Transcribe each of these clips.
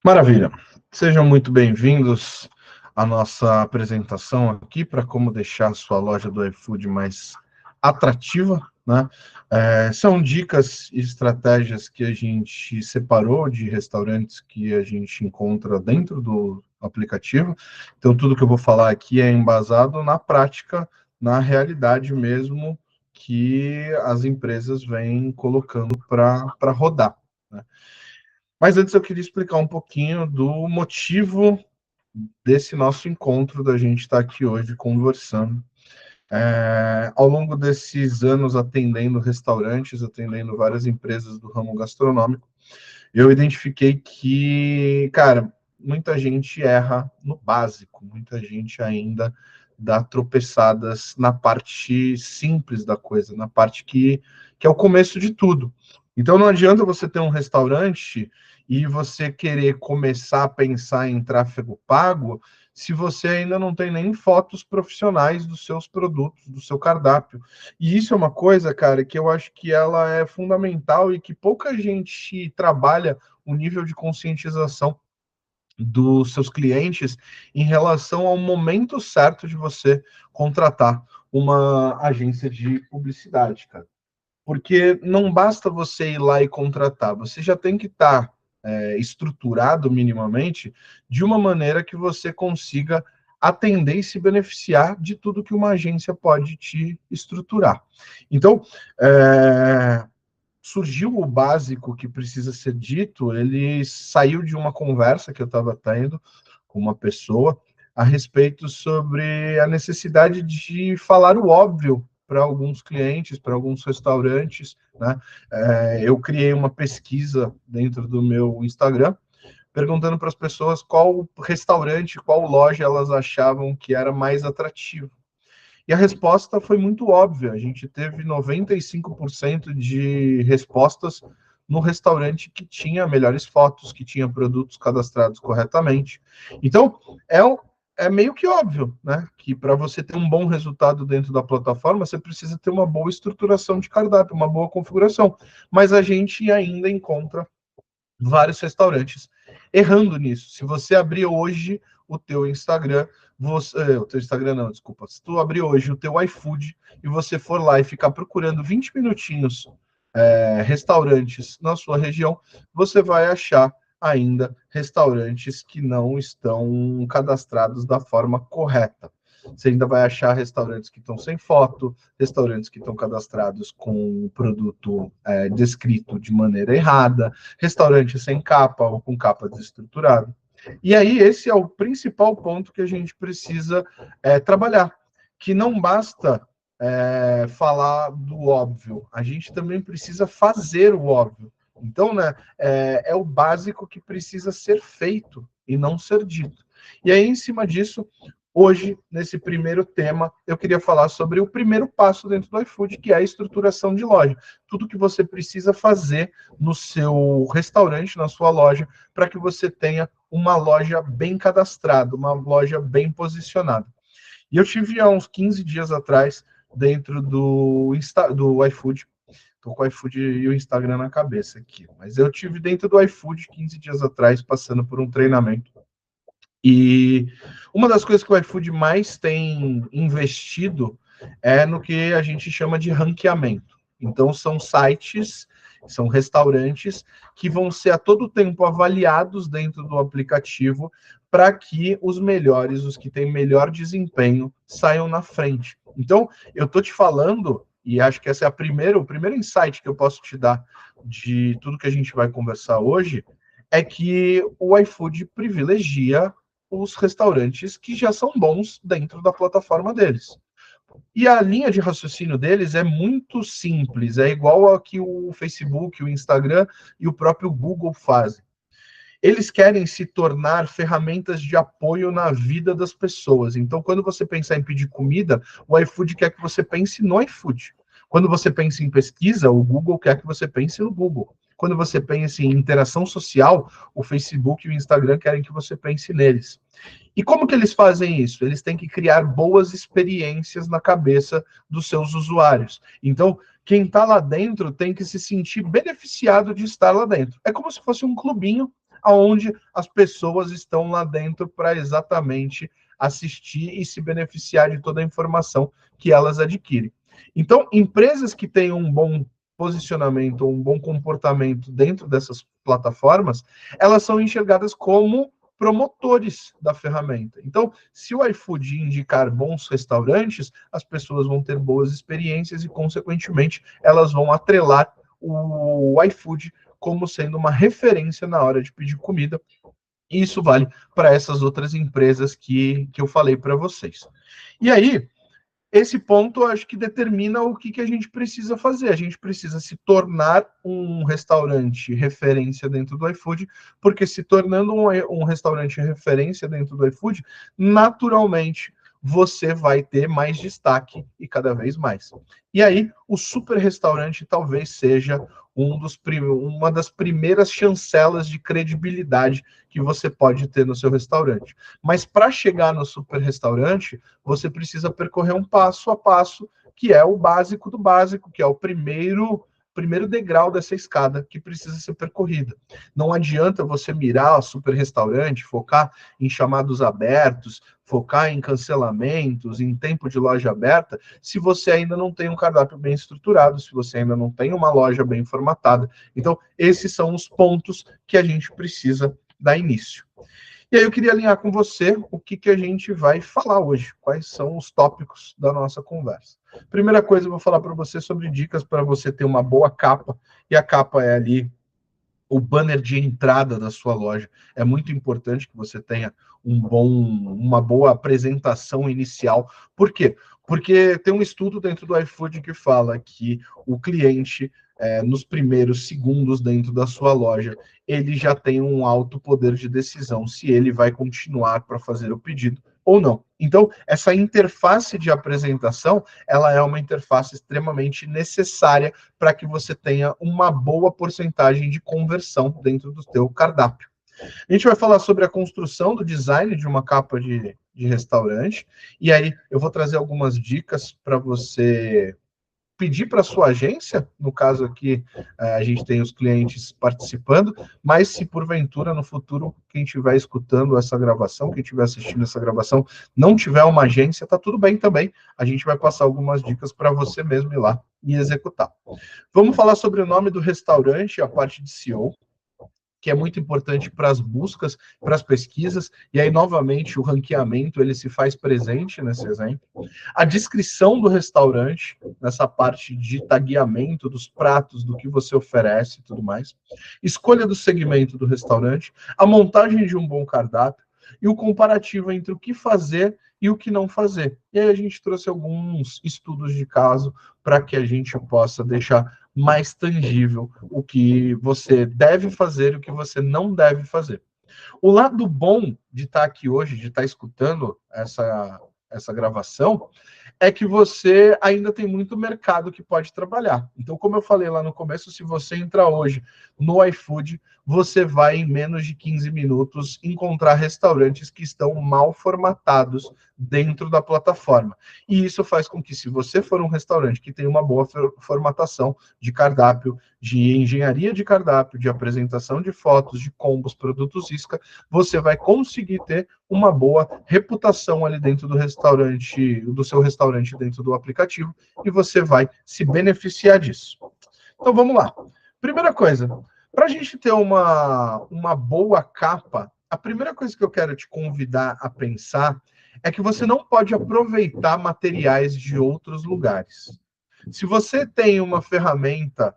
Maravilha. Sejam muito bem-vindos à nossa apresentação aqui para como deixar a sua loja do iFood mais atrativa, né? São dicas e estratégias que a gente separou de restaurantes que a gente encontra dentro do aplicativo. Então, tudo que eu vou falar aqui é embasado na prática, na realidade mesmo que as empresas vêm colocando para rodar, né? Mas antes eu queria explicar um pouquinho do motivo desse nosso encontro, da gente estar aqui hoje conversando. Ao longo desses anos atendendo restaurantes, atendendo várias empresas do ramo gastronômico, eu identifiquei que, cara, muita gente erra no básico, muita gente ainda dá tropeçadas na parte simples da coisa, na parte que é o começo de tudo. Então não adianta você ter um restaurante e você querer começar a pensar em tráfego pago se você ainda não tem nem fotos profissionais dos seus produtos, do seu cardápio. E isso é uma coisa, cara, que eu acho que ela é fundamental e que pouca gente trabalha o nível de conscientização dos seus clientes em relação ao momento certo de você contratar uma agência de publicidade, cara. Porque não basta você ir lá e contratar, você já tem que estar estruturado minimamente de uma maneira que você consiga atender e se beneficiar de tudo que uma agência pode te estruturar. Então, surgiu o básico que precisa ser dito, ele saiu de uma conversa que eu estava tendo com uma pessoa a respeito sobre a necessidade de falar o óbvio para alguns clientes, para alguns restaurantes, né? Eu criei uma pesquisa dentro do meu Instagram, perguntando para as pessoas qual restaurante, qual loja elas achavam que era mais atrativo. E a resposta foi muito óbvia. A gente teve 95% de respostas no restaurante que tinha melhores fotos, que tinha produtos cadastrados corretamente. Então, é, é meio que óbvio, né? Que para você ter um bom resultado dentro da plataforma, você precisa ter uma boa estruturação de cardápio, uma boa configuração. Mas a gente ainda encontra vários restaurantes errando nisso. Se você abrir hoje o teu Instagram, o teu Instagram não, desculpa. Se tu abrir hoje o teu iFood e você for lá e ficar procurando 20 minutinhos restaurantes na sua região, você vai achar ainda restaurantes que não estão cadastrados da forma correta. Você ainda vai achar restaurantes que estão sem foto, restaurantes que estão cadastrados com o produto descrito de maneira errada, restaurante sem capa ou com capa desestruturada. E aí, esse é o principal ponto que a gente precisa trabalhar, que não basta falar do óbvio, a gente também precisa fazer o óbvio. Então, né, é o básico que precisa ser feito e não ser dito. E aí, em cima disso, hoje, nesse primeiro tema, eu queria falar sobre o primeiro passo dentro do iFood, que é a estruturação de loja. Tudo que você precisa fazer no seu restaurante, na sua loja, para que você tenha uma loja bem cadastrada, uma loja bem posicionada. E eu tive há uns 15 dias atrás, dentro do iFood, estou com o iFood e o Instagram na cabeça aqui, mas eu tive dentro do iFood 15 dias atrás, passando por um treinamento. E uma das coisas que o iFood mais tem investido é no que a gente chama de ranqueamento. Então, são sites, são restaurantes que vão ser a todo tempo avaliados dentro do aplicativo para que os melhores, os que têm melhor desempenho, saiam na frente. Então, eu estou te falando, e acho que esse é o primeiro insight que eu posso te dar de tudo que a gente vai conversar hoje, é que o iFood privilegia os restaurantes que já são bons dentro da plataforma deles. E a linha de raciocínio deles é muito simples, é igual a que o Facebook, o Instagram e o próprio Google fazem. Eles querem se tornar ferramentas de apoio na vida das pessoas. Então, quando você pensar em pedir comida, o iFood quer que você pense no iFood. Quando você pensa em pesquisa, o Google quer que você pense no Google. Quando você pensa em interação social, o Facebook e o Instagram querem que você pense neles. E como que eles fazem isso? Eles têm que criar boas experiências na cabeça dos seus usuários. Então, quem está lá dentro tem que se sentir beneficiado de estar lá dentro. É como se fosse um clubinho onde as pessoas estão lá dentro para exatamente assistir e se beneficiar de toda a informação que elas adquirem. Então, empresas que têm um bom posicionamento, um bom comportamento dentro dessas plataformas, elas são enxergadas como promotores da ferramenta. Então, se o iFood indicar bons restaurantes, as pessoas vão ter boas experiências e, consequentemente, elas vão atrelar o iFood como sendo uma referência na hora de pedir comida. E isso vale para essas outras empresas que eu falei para vocês. E aí, esse ponto, eu acho que determina o que a gente precisa fazer. A gente precisa se tornar um restaurante referência dentro do iFood, porque se tornando um restaurante referência dentro do iFood, naturalmente você vai ter mais destaque e cada vez mais. E aí, o super restaurante talvez seja uma das primeiras chancelas de credibilidade que você pode ter no seu restaurante. Mas para chegar no super restaurante, você precisa percorrer um passo a passo, que é o básico do básico, que é o primeiro degrau dessa escada que precisa ser percorrida. Não adianta você mirar o super restaurante, focar em chamados abertos, focar em cancelamentos, em tempo de loja aberta, se você ainda não tem um cardápio bem estruturado, se você ainda não tem uma loja bem formatada. Então, esses são os pontos que a gente precisa dar início. E aí eu queria alinhar com você o que a gente vai falar hoje, quais são os tópicos da nossa conversa. Primeira coisa, eu vou falar para você sobre dicas para você ter uma boa capa, e a capa é ali o banner de entrada da sua loja. É muito importante que você tenha uma boa apresentação inicial. Por quê? Porque tem um estudo dentro do iFood que fala que o cliente, nos primeiros segundos dentro da sua loja, ele já tem um alto poder de decisão se ele vai continuar para fazer o pedido ou não. Então, essa interface de apresentação, ela é uma interface extremamente necessária para que você tenha uma boa porcentagem de conversão dentro do seu cardápio. A gente vai falar sobre a construção do design de uma capa de restaurante, e aí eu vou trazer algumas dicas para você pedir para a sua agência, no caso aqui a gente tem os clientes participando, mas se porventura no futuro quem estiver escutando essa gravação, quem estiver assistindo essa gravação, não tiver uma agência, tá tudo bem também, a gente vai passar algumas dicas para você mesmo ir lá e executar. Vamos falar sobre o nome do restaurante, a parte de SEO, que é muito importante para as buscas, para as pesquisas, e aí, novamente, o ranqueamento, ele se faz presente nesse exemplo. A descrição do restaurante, nessa parte de tagueamento dos pratos, do que você oferece e tudo mais. Escolha do segmento do restaurante, a montagem de um bom cardápio, e o comparativo entre o que fazer e o que não fazer. E aí a gente trouxe alguns estudos de caso para que a gente possa deixar mais tangível o que você deve fazer e o que você não deve fazer. O lado bom de estar aqui hoje, de estar escutando essa gravação, é que você ainda tem muito mercado que pode trabalhar. Então, como eu falei lá no começo, se você entrar hoje no iFood, você vai, em menos de 15 minutos, encontrar restaurantes que estão mal formatados dentro da plataforma. E isso faz com que, se você for um restaurante que tem uma boa formatação de cardápio, de engenharia de cardápio, de apresentação de fotos, de combos, produtos isca, você vai conseguir ter uma boa reputação ali dentro do restaurante, do seu restaurante dentro do aplicativo, e você vai se beneficiar disso. Então vamos lá. Primeira coisa, para a gente ter uma boa capa, a primeira coisa que eu quero te convidar a pensar é que você não pode aproveitar materiais de outros lugares. Se você tem uma ferramenta,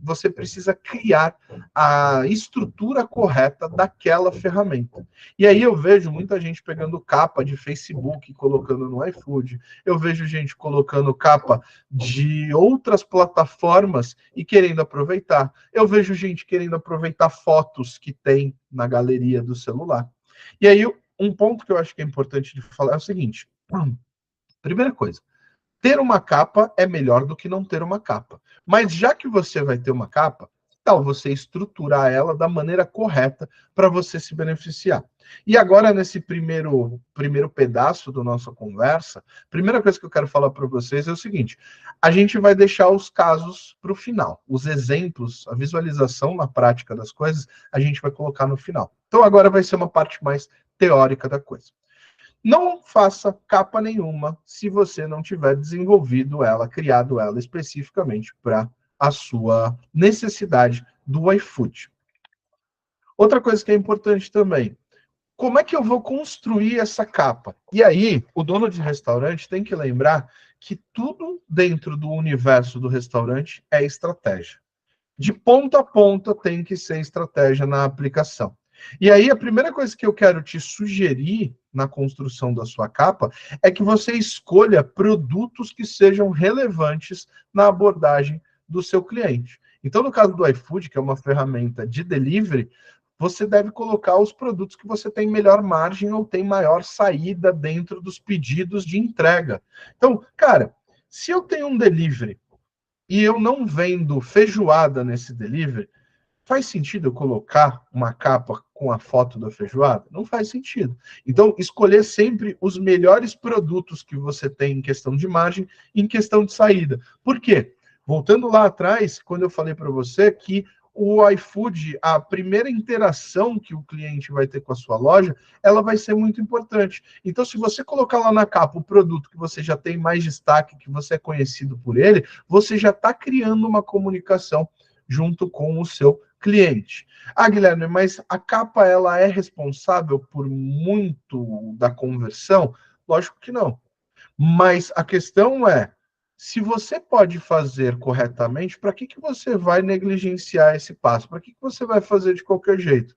você precisa criar a estrutura correta daquela ferramenta. E aí eu vejo muita gente pegando capa de Facebook e colocando no iFood. Eu vejo gente colocando capa de outras plataformas e querendo aproveitar. Eu vejo gente querendo aproveitar fotos que tem na galeria do celular. E aí um ponto que eu acho que é importante de falar é o seguinte. Primeira coisa, ter uma capa é melhor do que não ter uma capa. Mas já que você vai ter uma capa, tal você estruturar ela da maneira correta para você se beneficiar. E agora, nesse primeiro pedaço da nossa conversa, a primeira coisa que eu quero falar para vocês é o seguinte: a gente vai deixar os casos para o final. Os exemplos, a visualização na prática das coisas, a gente vai colocar no final. Então, agora vai ser uma parte mais teórica da coisa. Não faça capa nenhuma se você não tiver desenvolvido ela, criado ela especificamente para a sua necessidade do iFood. Outra coisa que é importante também, como é que eu vou construir essa capa? E aí, o dono de restaurante tem que lembrar que tudo dentro do universo do restaurante é estratégia. De ponta a ponta tem que ser estratégia na aplicação. E aí, a primeira coisa que eu quero te sugerir na construção da sua capa é que você escolha produtos que sejam relevantes na abordagem do seu cliente. Então, no caso do iFood, que é uma ferramenta de delivery, você deve colocar os produtos que você tem melhor margem ou tem maior saída dentro dos pedidos de entrega. Então, cara, se eu tenho um delivery e eu não vendo feijoada nesse delivery, faz sentido eu colocar uma capa com a foto da feijoada? Não faz sentido. Então, escolher sempre os melhores produtos que você tem em questão de margem e em questão de saída. Por quê? Voltando lá atrás, quando eu falei para você que o iFood, a primeira interação que o cliente vai ter com a sua loja, ela vai ser muito importante. Então, se você colocar lá na capa o produto que você já tem mais destaque, que você é conhecido por ele, você já está criando uma comunicação junto com o seu cliente. Ah, Guilherme, mas a capa ela é responsável por muito da conversão? Lógico que não. Mas a questão é, se você pode fazer corretamente, para que você vai negligenciar esse passo? Para que você vai fazer de qualquer jeito?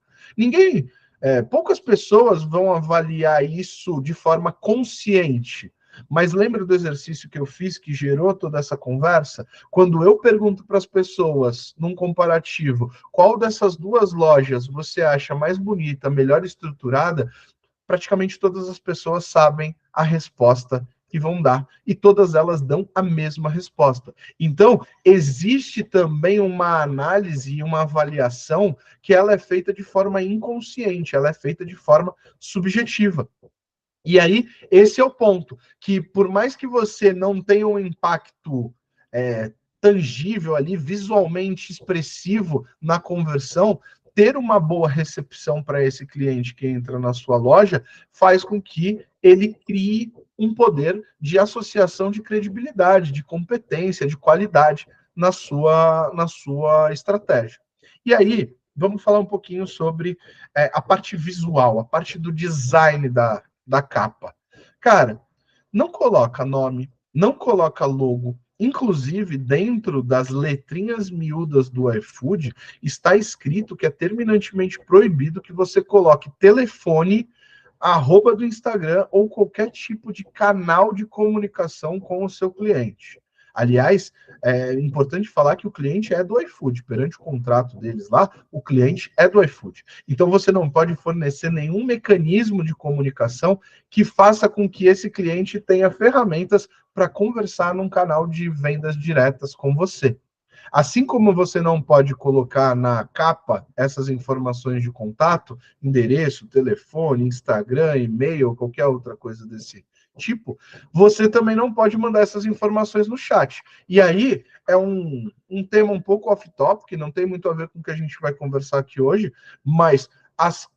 Poucas pessoas vão avaliar isso de forma consciente. Mas lembra do exercício que eu fiz que gerou toda essa conversa? Quando eu pergunto para as pessoas, num comparativo, qual dessas duas lojas você acha mais bonita, melhor estruturada, praticamente todas as pessoas sabem a resposta que vão dar, e todas elas dão a mesma resposta. Então, existe também uma análise e uma avaliação que ela é feita de forma inconsciente, ela é feita de forma subjetiva. E aí, esse é o ponto, que por mais que você não tenha um impacto tangível ali, visualmente expressivo na conversão, ter uma boa recepção para esse cliente que entra na sua loja faz com que ele crie um poder de associação de credibilidade, de competência, de qualidade na sua estratégia. E aí, vamos falar um pouquinho sobre a parte visual, a parte do design da capa. Cara, não coloca nome, não coloca logo. Inclusive, dentro das letrinhas miúdas do iFood, está escrito que é terminantemente proibido que você coloque telefone, arroba do Instagram ou qualquer tipo de canal de comunicação com o seu cliente. Aliás, é importante falar que o cliente é do iFood. Perante o contrato deles lá, o cliente é do iFood. Então, você não pode fornecer nenhum mecanismo de comunicação que faça com que esse cliente tenha ferramentas para conversar num canal de vendas diretas com você. Assim como você não pode colocar na capa essas informações de contato, endereço, telefone, Instagram, e-mail, qualquer outra coisa desse tipo, você também não pode mandar essas informações no chat. E aí é um tema um pouco off-top, que não tem muito a ver com o que a gente vai conversar aqui hoje, mas as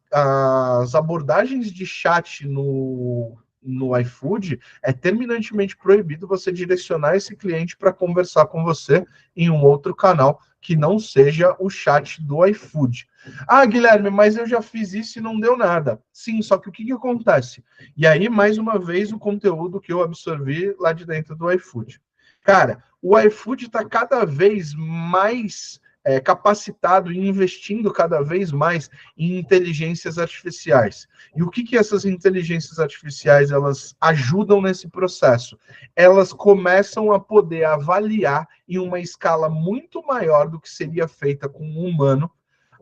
abordagens de chat no iFood, é terminantemente proibido você direcionar esse cliente para conversar com você em um outro canal que não seja o chat do iFood. Ah, Guilherme, mas eu já fiz isso e não deu nada. Sim, só que o que acontece? E aí, mais uma vez, o conteúdo que eu absorvi lá de dentro do iFood. Cara, o iFood está cada vez mais capacitado e investindo cada vez mais em inteligências artificiais. E o que essas inteligências artificiais elas ajudam nesse processo? Elas começam a poder avaliar em uma escala muito maior do que seria feita com um humano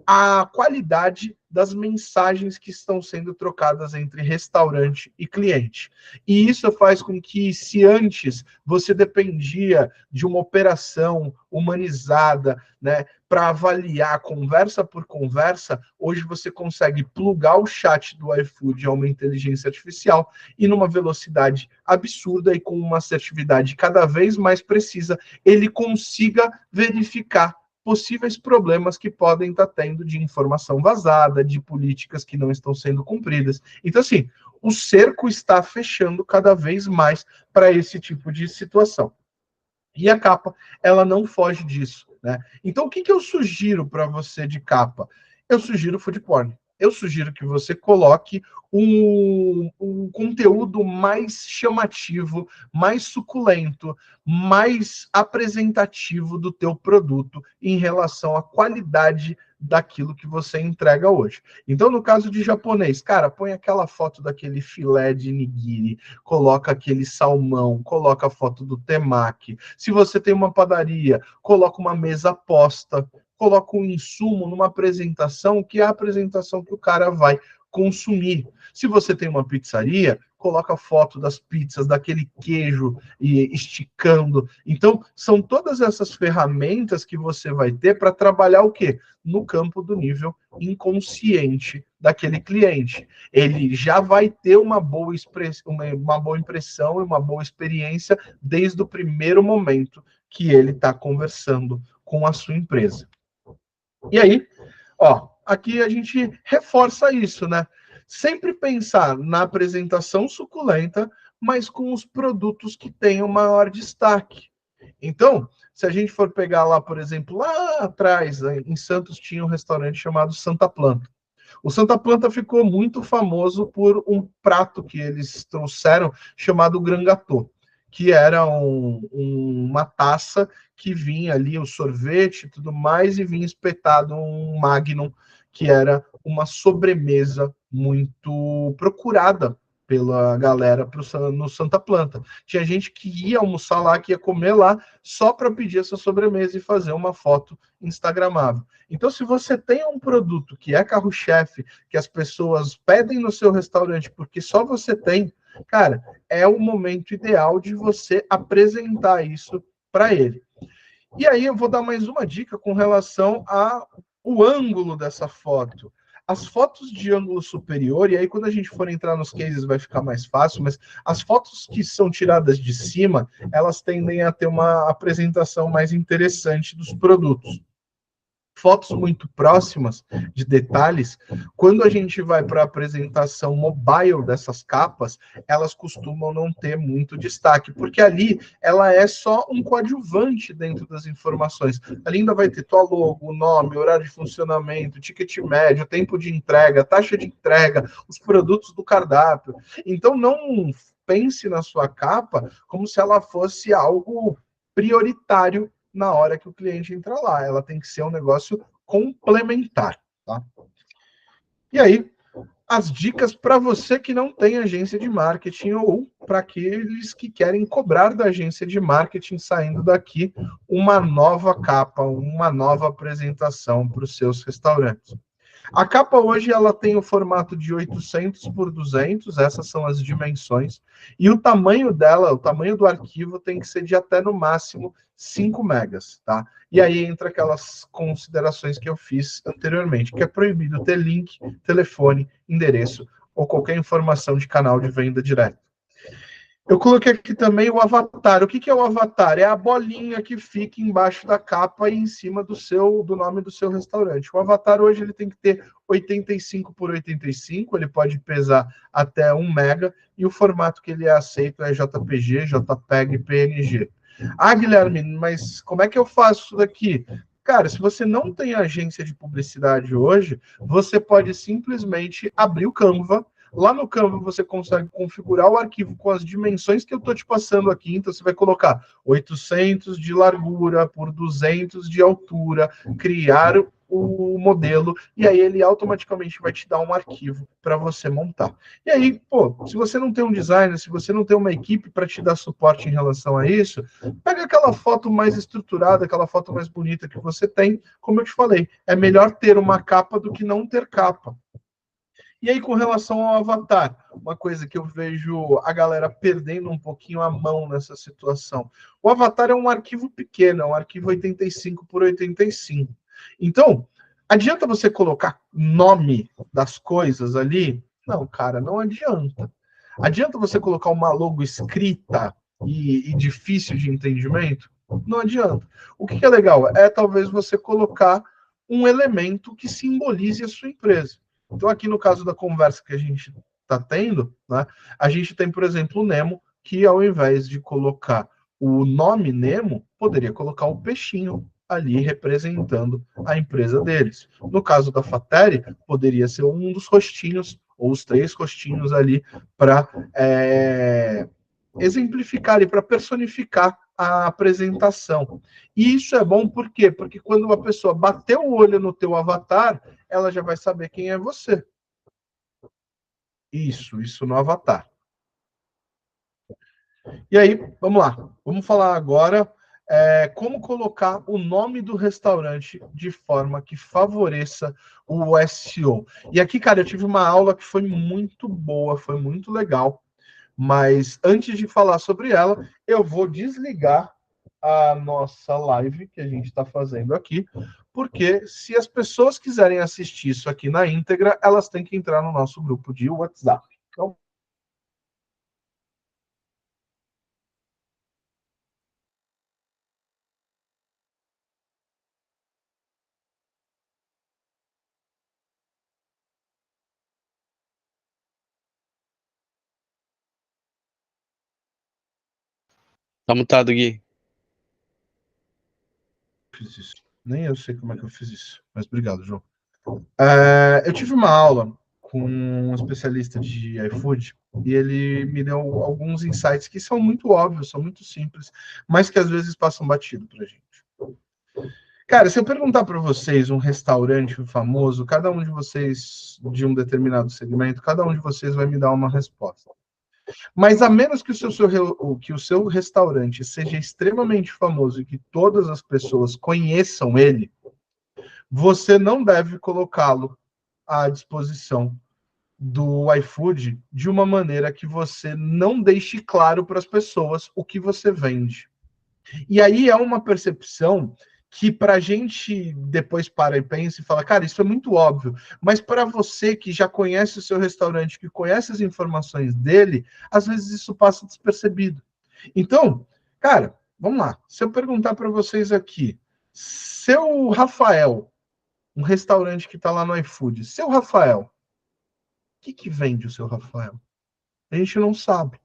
a qualidade das mensagens que estão sendo trocadas entre restaurante e cliente. E isso faz com que, se antes você dependia de uma operação humanizada, né, para avaliar conversa por conversa, hoje você consegue plugar o chat do iFood a uma inteligência artificial e numa velocidade absurda e com uma assertividade cada vez mais precisa, ele consiga verificar possíveis problemas que podem estar tendo de informação vazada, de políticas que não estão sendo cumpridas. Então, assim, o cerco está fechando cada vez mais para esse tipo de situação. E a capa, ela não foge disso, né? Então, o que eu sugiro para você de capa? Eu sugiro food porn. Eu sugiro que você coloque um conteúdo mais chamativo, mais suculento, mais apresentativo do teu produto em relação à qualidade daquilo que você entrega hoje. Então, no caso de japonês, cara, põe aquela foto daquele filé de nigiri, coloca aquele salmão, coloca a foto do temaki. Se você tem uma padaria, coloca uma mesa posta, coloca um insumo numa apresentação que é a apresentação que o cara vai consumir. Se você tem uma pizzaria, coloca foto das pizzas, daquele queijo e esticando. Então, são todas essas ferramentas que você vai ter para trabalhar o quê? No campo do nível inconsciente daquele cliente. Ele já vai ter uma boa impressão e uma boa experiência desde o primeiro momento que ele está conversando com a sua empresa. E aí, ó, aqui a gente reforça isso, né? Sempre pensar na apresentação suculenta, mas com os produtos que tenham maior destaque. Então, se a gente for pegar lá, por exemplo, lá atrás, em Santos, tinha um restaurante chamado Santa Planta. O Santa Planta ficou muito famoso por um prato que eles trouxeram chamado Gran Gâteau, que era uma taça que vinha ali o sorvete e tudo mais, e vinha espetado um Magnum, que era uma sobremesa muito procurada pela galera no Santa Planta. Tinha gente que ia almoçar lá, que ia comer lá, só para pedir essa sobremesa e fazer uma foto instagramável. Então, se você tem um produto que é carro-chefe, que as pessoas pedem no seu restaurante porque só você tem, cara, é o momento ideal de você apresentar isso para ele. E aí eu vou dar mais uma dica com relação ao ângulo dessa foto. As fotos de ângulo superior, e aí quando a gente for entrar nos cases vai ficar mais fácil, mas as fotos que são tiradas de cima, elas tendem a ter uma apresentação mais interessante dos produtos. Fotos muito próximas de detalhes, quando a gente vai para a apresentação mobile dessas capas, elas costumam não ter muito destaque, porque ali ela é só um coadjuvante dentro das informações. Ali ainda vai ter tua logo, o nome, horário de funcionamento, ticket médio, tempo de entrega, taxa de entrega, os produtos do cardápio. Então não pense na sua capa como se ela fosse algo prioritário na hora que o cliente entra lá. Ela tem que ser um negócio complementar, tá? E aí, as dicas para você que não tem agência de marketing ou para aqueles que querem cobrar da agência de marketing saindo daqui uma nova capa, uma nova apresentação para os seus restaurantes. A capa hoje ela tem o formato de 800 por 200, essas são as dimensões, e o tamanho dela, o tamanho do arquivo tem que ser de até no máximo 5 megas, tá? E aí entra aquelas considerações que eu fiz anteriormente, que é proibido ter link, telefone, endereço ou qualquer informação de canal de venda direto. Eu coloquei aqui também o avatar. O que é o avatar? É a bolinha que fica embaixo da capa e em cima do nome do seu restaurante. O avatar hoje ele tem que ter 85 por 85, ele pode pesar até 1 mega e o formato que ele é aceito é JPG, JPEG e PNG. Ah, Guilherme, mas como é que eu faço isso daqui? Cara, se você não tem agência de publicidade hoje, você pode simplesmente abrir o Canva. Lá no Canva você consegue configurar o arquivo com as dimensões que eu estou te passando aqui. Então você vai colocar 800 de largura por 200 de altura, criar o modelo, e aí ele automaticamente vai te dar um arquivo para você montar. E aí, pô, se você não tem um designer, se você não tem uma equipe para te dar suporte em relação a isso, pega aquela foto mais estruturada, aquela foto mais bonita que você tem, como eu te falei, é melhor ter uma capa do que não ter capa. E aí, com relação ao Avatar, uma coisa que eu vejo a galera perdendo um pouquinho a mão nessa situação. O Avatar é um arquivo pequeno, é um arquivo 85 por 85. Então, adianta você colocar nome das coisas ali? Não, cara, não adianta. Adianta você colocar uma logo escrita e difícil de entendimento? Não adianta. O que é legal é talvez você colocar um elemento que simbolize a sua empresa. Então, aqui no caso da conversa que a gente está tendo, né, a gente tem, por exemplo, o Nemo, que ao invés de colocar o nome Nemo, poderia colocar um peixinho ali representando a empresa deles. No caso da Fateri, poderia ser um dos rostinhos, ou os 3 rostinhos ali, para exemplificar e para personificar a apresentação. E isso é bom por quê? Porque quando uma pessoa bater o olho no teu avatar, ela já vai saber quem é você. Isso no avatar. E aí, vamos lá. Vamos falar agora como colocar o nome do restaurante de forma que favoreça o SEO. E aqui, cara, eu tive uma aula que foi muito boa, foi muito legal. Mas antes de falar sobre ela, eu vou desligar a nossa live que a gente está fazendo aqui, porque se as pessoas quiserem assistir isso aqui na íntegra, elas têm que entrar no nosso grupo de WhatsApp. Então, Tá mutado, Gui. fiz isso. Nem eu sei como é que eu fiz isso, mas obrigado, João. Eu tive uma aula com um especialista de iFood e ele me deu alguns insights que são muito óbvios, são muito simples, mas que às vezes passam batido para a gente. Cara, se eu perguntar para vocês um restaurante famoso, cada um de vocês de um determinado segmento, cada um de vocês vai me dar uma resposta. Mas a menos que que o seu restaurante seja extremamente famoso e que todas as pessoas conheçam ele, você não deve colocá-lo à disposição do iFood de uma maneira que você não deixe claro para as pessoas o que você vende. E aí é uma percepção que para a gente depois para e pensa e fala, cara, isso é muito óbvio, mas para você que já conhece o seu restaurante, que conhece as informações dele, às vezes isso passa despercebido. Então, cara, vamos lá. Se eu perguntar para vocês aqui, seu Rafael, um restaurante que está lá no iFood, seu Rafael, o que vende o seu Rafael? A gente não sabe,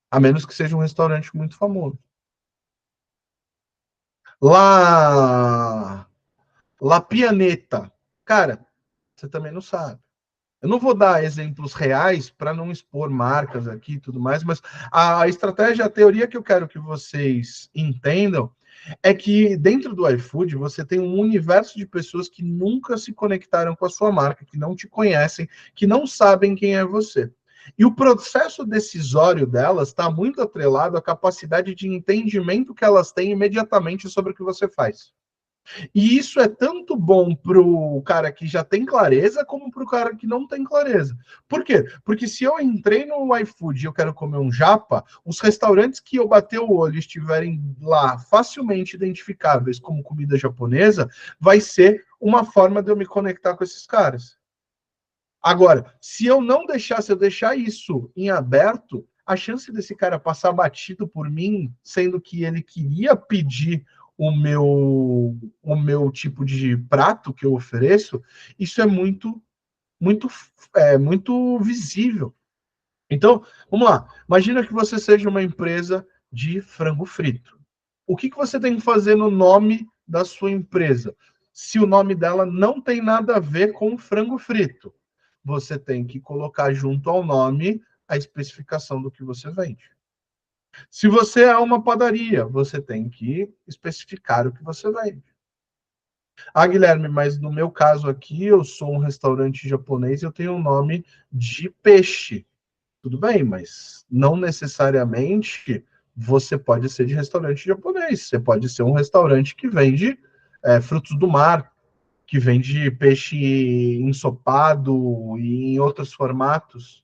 a menos que seja um restaurante muito famoso. Lá La Pianeta. Cara, você também não sabe. Eu não vou dar exemplos reais para não expor marcas aqui e tudo mais, mas a estratégia, a teoria que eu quero que vocês entendam é que dentro do iFood você tem um universo de pessoas que nunca se conectaram com a sua marca, que não te conhecem, que não sabem quem é você. E o processo decisório delas está muito atrelado à capacidade de entendimento que elas têm imediatamente sobre o que você faz. E isso é tanto bom para o cara que já tem clareza, como para o cara que não tem clareza. Por quê? Porque se eu entrei no iFood e eu quero comer um japa, os restaurantes que eu bater o olho e estiverem lá facilmente identificáveis como comida japonesa, vai ser uma forma de eu me conectar com esses caras. Agora, se eu não deixar, se eu deixar isso em aberto, a chance desse cara passar batido por mim, sendo que ele queria pedir o meu tipo de prato que eu ofereço, isso é muito visível. Então, vamos lá. Imagina que você seja uma empresa de frango frito. O que você tem que fazer no nome da sua empresa? Se o nome dela não tem nada a ver com frango frito, você tem que colocar junto ao nome a especificação do que você vende. Se você é uma padaria, você tem que especificar o que você vende. Ah, Guilherme, mas no meu caso aqui, eu sou um restaurante japonês e eu tenho um nome de peixe. Tudo bem, mas não necessariamente você pode ser de restaurante japonês. Você pode ser um restaurante que vende frutos do mar, que vende peixe ensopado e em outros formatos.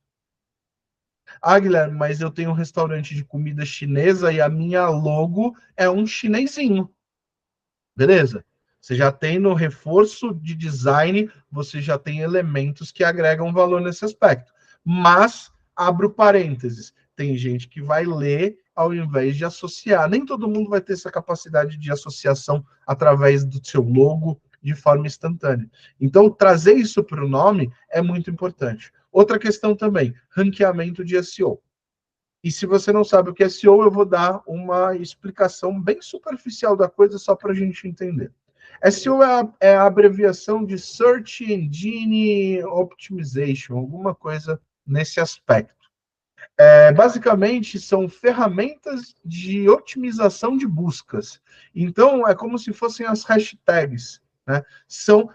Ah, Guilherme, mas eu tenho um restaurante de comida chinesa e a minha logo é um chinesinho. Beleza? Você já tem no reforço de design, você já tem elementos que agregam valor nesse aspecto. Mas, abro parênteses, tem gente que vai ler ao invés de associar. Nem todo mundo vai ter essa capacidade de associação através do seu logo de forma instantânea. Então, trazer isso para o nome é muito importante. Outra questão também, ranqueamento de SEO. E se você não sabe o que é SEO, eu vou dar uma explicação bem superficial da coisa só para a gente entender. SEO é a abreviação de Search Engine Optimization, alguma coisa nesse aspecto. Basicamente, são ferramentas de otimização de buscas. Então, é como se fossem as hashtags, né? São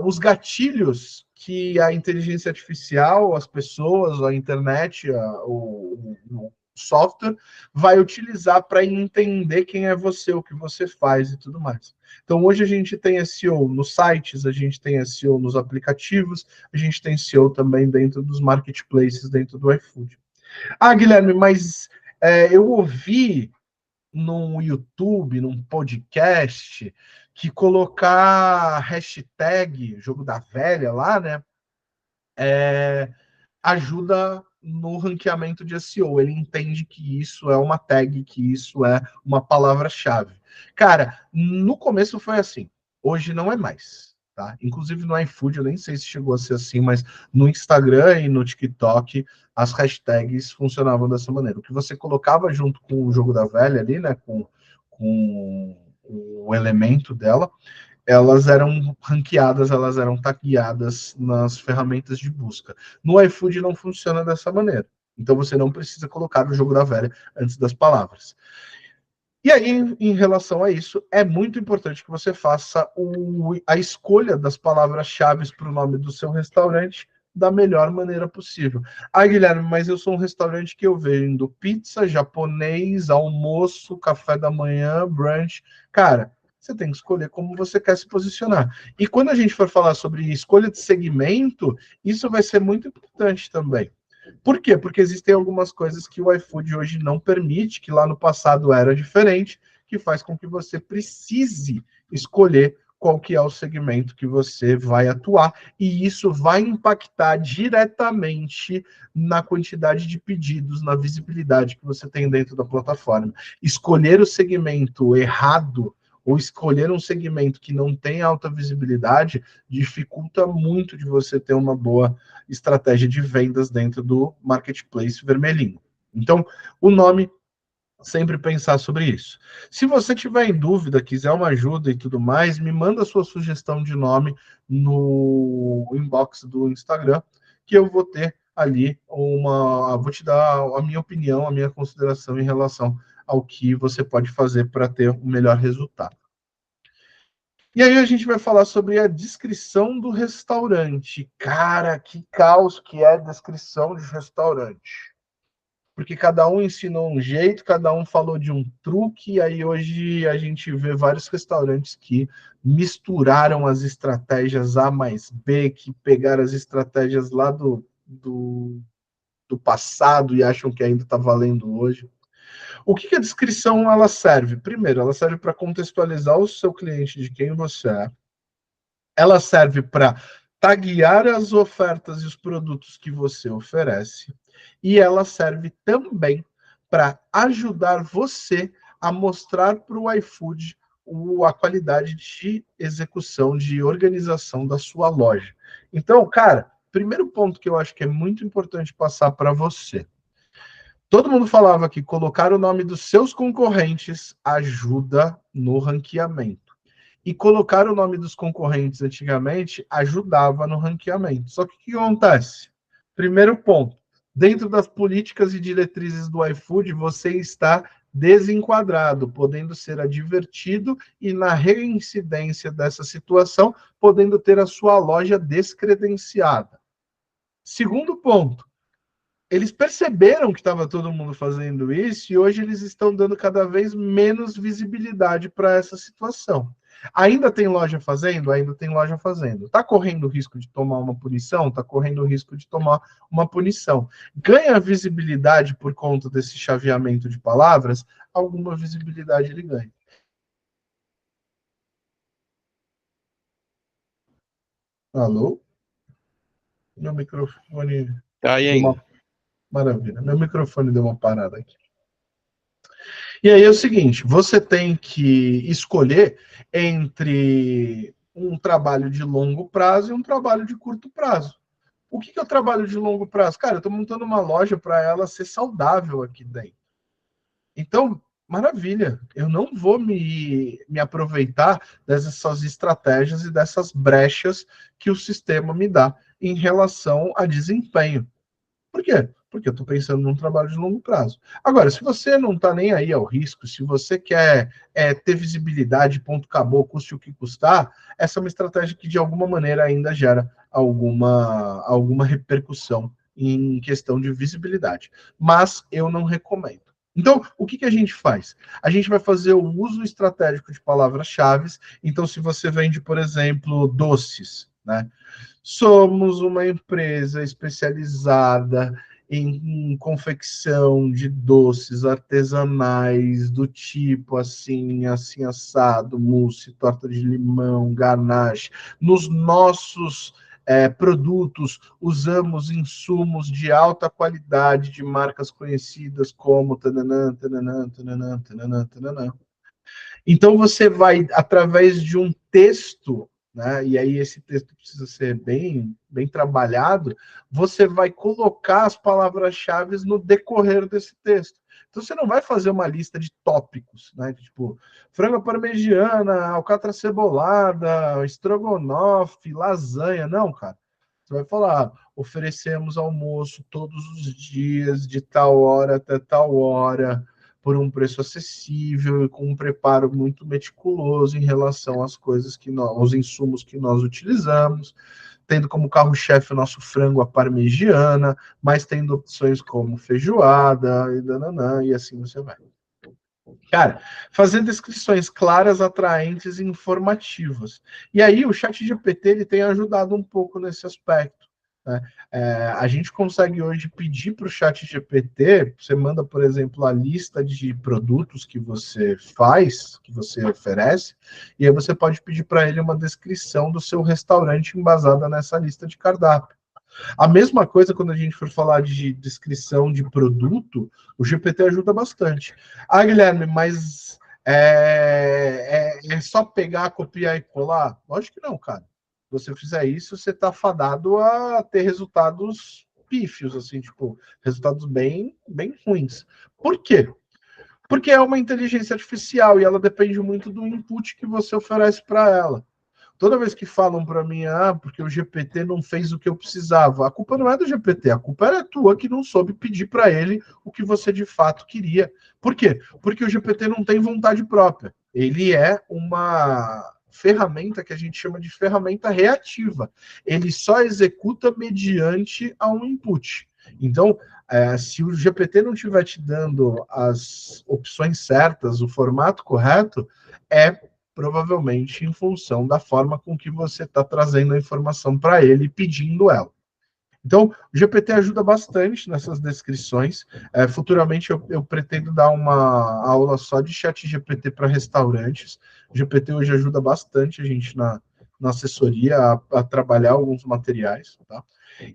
os gatilhos que a inteligência artificial, as pessoas, a internet, o software vai utilizar para entender quem é você, o que você faz e tudo mais. Então, hoje a gente tem SEO nos sites, a gente tem SEO nos aplicativos, a gente tem SEO também dentro dos marketplaces, dentro do iFood. Ah, Guilherme, mas eu ouvi no YouTube, num podcast, que colocar hashtag jogo da velha lá, né, ajuda no ranqueamento de SEO. Ele entende que isso é uma tag, que isso é uma palavra-chave. Cara, no começo foi assim, hoje não é mais. Tá? Inclusive no iFood, eu nem sei se chegou a ser assim, mas no Instagram e no TikTok as hashtags funcionavam dessa maneira. O que você colocava junto com o jogo da velha ali, né, com o elemento dela, elas eram ranqueadas, elas eram tagueadas nas ferramentas de busca. No iFood não funciona dessa maneira. Então você não precisa colocar o jogo da velha antes das palavras. E aí, em relação a isso, é muito importante que você faça a escolha das palavras-chave para o nome do seu restaurante da melhor maneira possível. Ah, Guilherme, mas eu sou um restaurante que eu vendo pizza, japonês, almoço, café da manhã, brunch. Cara, você tem que escolher como você quer se posicionar. E quando a gente for falar sobre escolha de segmento, isso vai ser muito importante também. Por quê? Porque existem algumas coisas que o iFood hoje não permite, que lá no passado era diferente, que faz com que você precise escolher qual que é o segmento que você vai atuar, e isso vai impactar diretamente na quantidade de pedidos, na visibilidade que você tem dentro da plataforma. Escolher o segmento errado ou escolher um segmento que não tem alta visibilidade dificulta muito de você ter uma boa estratégia de vendas dentro do marketplace vermelhinho. Então, o nome, sempre pensar sobre isso. Se você tiver em dúvida, quiser uma ajuda e tudo mais, me manda a sua sugestão de nome no inbox do Instagram, que eu vou ter ali vou te dar a minha opinião, a minha consideração em relação ao que você pode fazer para ter o melhor resultado. E aí a gente vai falar sobre a descrição do restaurante. Cara, que caos que é a descrição de restaurante. Porque cada um ensinou um jeito, cada um falou de um truque, e aí hoje a gente vê vários restaurantes que misturaram as estratégias A mais B, que pegaram as estratégias lá do passado e acham que ainda está valendo hoje. O que a descrição ela serve? Primeiro, ela serve para contextualizar o seu cliente de quem você é. Ela serve para taguear as ofertas e os produtos que você oferece. E ela serve também para ajudar você a mostrar para o iFood a qualidade de execução, de organização da sua loja. Então, cara, primeiro ponto que eu acho que é muito importante passar para você. Todo mundo falava que colocar o nome dos seus concorrentes ajuda no ranqueamento. E colocar o nome dos concorrentes antigamente ajudava no ranqueamento. Só que o que acontece? Primeiro ponto, dentro das políticas e diretrizes do iFood, você está desenquadrado, podendo ser advertido e, na reincidência dessa situação, podendo ter a sua loja descredenciada. Segundo ponto, eles perceberam que estava todo mundo fazendo isso e hoje eles estão dando cada vez menos visibilidade para essa situação. Ainda tem loja fazendo? Ainda tem loja fazendo. Está correndo o risco de tomar uma punição? Está correndo o risco de tomar uma punição. Ganha visibilidade por conta desse chaveamento de palavras? Alguma visibilidade ele ganha. Alô? Meu microfone Tá aí deu ainda. uma... Maravilha. Meu microfone deu uma parada aqui. E aí é o seguinte, você tem que escolher entre um trabalho de longo prazo e um trabalho de curto prazo. O que é o trabalho de longo prazo? Cara, eu estou montando uma loja para ela ser saudável aqui dentro. Então, maravilha. Eu não vou me aproveitar dessas estratégias e dessas brechas que o sistema me dá em relação a desempenho. Por quê? Porque eu estou pensando num trabalho de longo prazo. Agora, se você não está nem aí ao risco, se você quer ter visibilidade, ponto acabou, custe o que custar, essa é uma estratégia que de alguma maneira ainda gera alguma repercussão em questão de visibilidade. Mas eu não recomendo. Então, o que a gente faz? A gente vai fazer o uso estratégico de palavras-chave. Então, se você vende, por exemplo, doces, né? Somos uma empresa especializada em confecção de doces artesanais do tipo assim, assim assado, mousse, torta de limão, ganache. Nos nossos produtos usamos insumos de alta qualidade de marcas conhecidas como tananã, tananã, tananã, tananã, tananã. Então você vai, através de um texto, né, e aí esse texto precisa ser bem trabalhado, você vai colocar as palavras-chave no decorrer desse texto. Então você não vai fazer uma lista de tópicos, né? Tipo, frango à parmegiana, alcatra cebolada, estrogonofe, lasanha. Não, cara. Você vai falar, oferecemos almoço todos os dias, de tal hora até tal hora, por um preço acessível e com um preparo muito meticuloso em relação às coisas que nós, aos insumos que nós utilizamos, tendo como carro-chefe o nosso frango à parmegiana, mas tendo opções como feijoada e dananã, e assim você vai. Cara, fazendo descrições claras, atraentes e informativas. E aí o chat GPT ele tem ajudado um pouco nesse aspecto. Né? A gente consegue hoje pedir para o chat GPT, você manda, por exemplo, a lista de produtos que você faz, que você oferece, e aí você pode pedir para ele uma descrição do seu restaurante embasada nessa lista de cardápio. A mesma coisa quando a gente for falar de descrição de produto, o GPT ajuda bastante. Ah, Guilherme, mas é só pegar, copiar e colar? Lógico que não, cara. Se você fizer isso, você está fadado a ter resultados pífios, assim, tipo, resultados bem ruins. Por quê? Porque é uma inteligência artificial e ela depende muito do input que você oferece para ela. Toda vez que falam para mim, porque o GPT não fez o que eu precisava, a culpa não é do GPT, a culpa era tua que não soube pedir para ele o que você de fato queria. Por quê? Porque o GPT não tem vontade própria. Ele é uma ferramenta que a gente chama de ferramenta reativa. Ele só executa mediante a um input. Então, se o GPT não estiver te dando as opções certas, o formato correto, é provavelmente em função da forma com que você está trazendo a informação para ele e pedindo ela. Então, o GPT ajuda bastante nessas descrições. Futuramente, eu pretendo dar uma aula só de chat GPT para restaurantes. O GPT hoje ajuda bastante a gente na assessoria a trabalhar alguns materiais. Tá?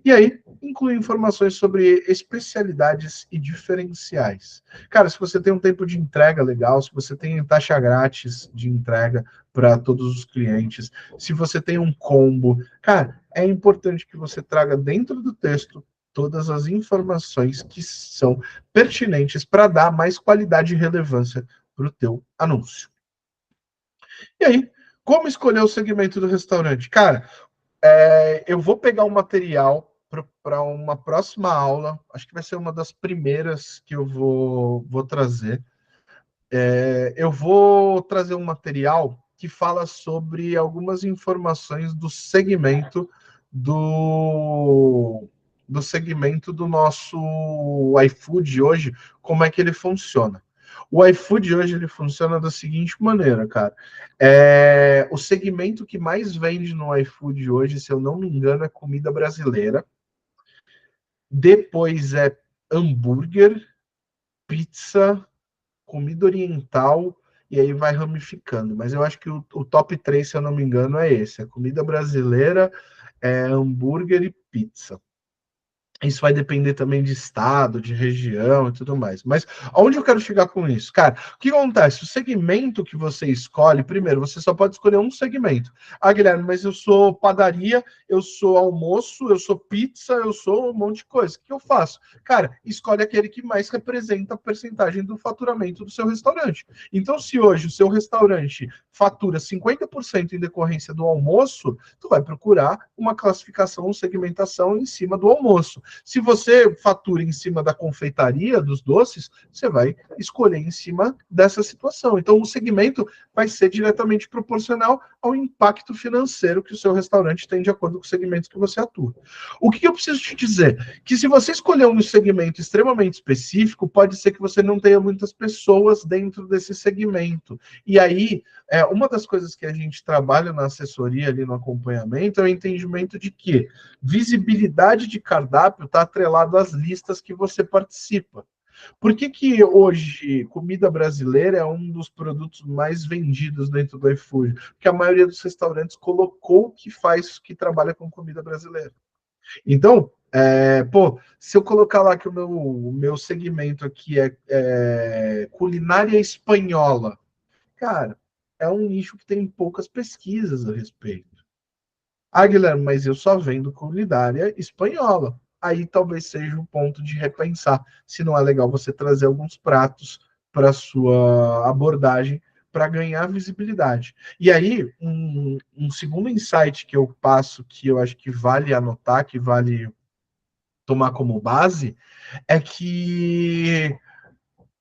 E aí, inclui informações sobre especialidades e diferenciais. Cara, se você tem um tempo de entrega legal, se você tem taxa grátis de entrega para todos os clientes, se você tem um combo, cara, é importante que você traga dentro do texto todas as informações que são pertinentes para dar mais qualidade e relevância para o teu anúncio. E aí, como escolher o segmento do restaurante? Cara, eu vou pegar um material para uma próxima aula. Acho que vai ser uma das primeiras que eu vou trazer. Eu vou trazer um material que fala sobre algumas informações do segmento do nosso iFood hoje, como é que ele funciona. O iFood hoje ele funciona da seguinte maneira, cara. O segmento que mais vende no iFood hoje, se eu não me engano, é comida brasileira. Depois é hambúrguer, pizza, comida oriental, e aí vai ramificando. Mas eu acho que o top 3, se eu não me engano, é esse: é comida brasileira, hambúrguer e pizza. Isso vai depender também de estado, de região e tudo mais. Mas aonde eu quero chegar com isso? Cara, o que acontece? O segmento que você escolhe, primeiro, você só pode escolher um segmento. Ah, Guilherme, mas eu sou padaria, eu sou almoço, eu sou pizza, eu sou um monte de coisa. O que eu faço? Cara, escolhe aquele que mais representa a percentagem do faturamento do seu restaurante. Então, se hoje o seu restaurante fatura 50% em decorrência do almoço, tu vai procurar uma classificação, segmentação em cima do almoço. Se você fatura em cima da confeitaria, dos doces, você vai escolher em cima dessa situação. Então, o segmento vai ser diretamente proporcional ao impacto financeiro que o seu restaurante tem de acordo com os segmentos que você atua. O que eu preciso te dizer? Que se você escolher um segmento extremamente específico, pode ser que você não tenha muitas pessoas dentro desse segmento. E aí, uma das coisas que a gente trabalha na assessoria, ali no acompanhamento, é o entendimento de que visibilidade de cardápio está atrelado às listas que você participa. Por que hoje comida brasileira é um dos produtos mais vendidos dentro do iFood? Porque a maioria dos restaurantes colocou que trabalha com comida brasileira. Então, se eu colocar lá que o meu segmento aqui é culinária espanhola, cara, é um nicho que tem poucas pesquisas a respeito. Ah, Guilherme, mas eu só vendo culinária espanhola. Aí talvez seja um ponto de repensar se não é legal você trazer alguns pratos para sua abordagem para ganhar visibilidade. E aí, um segundo insight que eu passo, que eu acho que vale anotar, que vale tomar como base, é que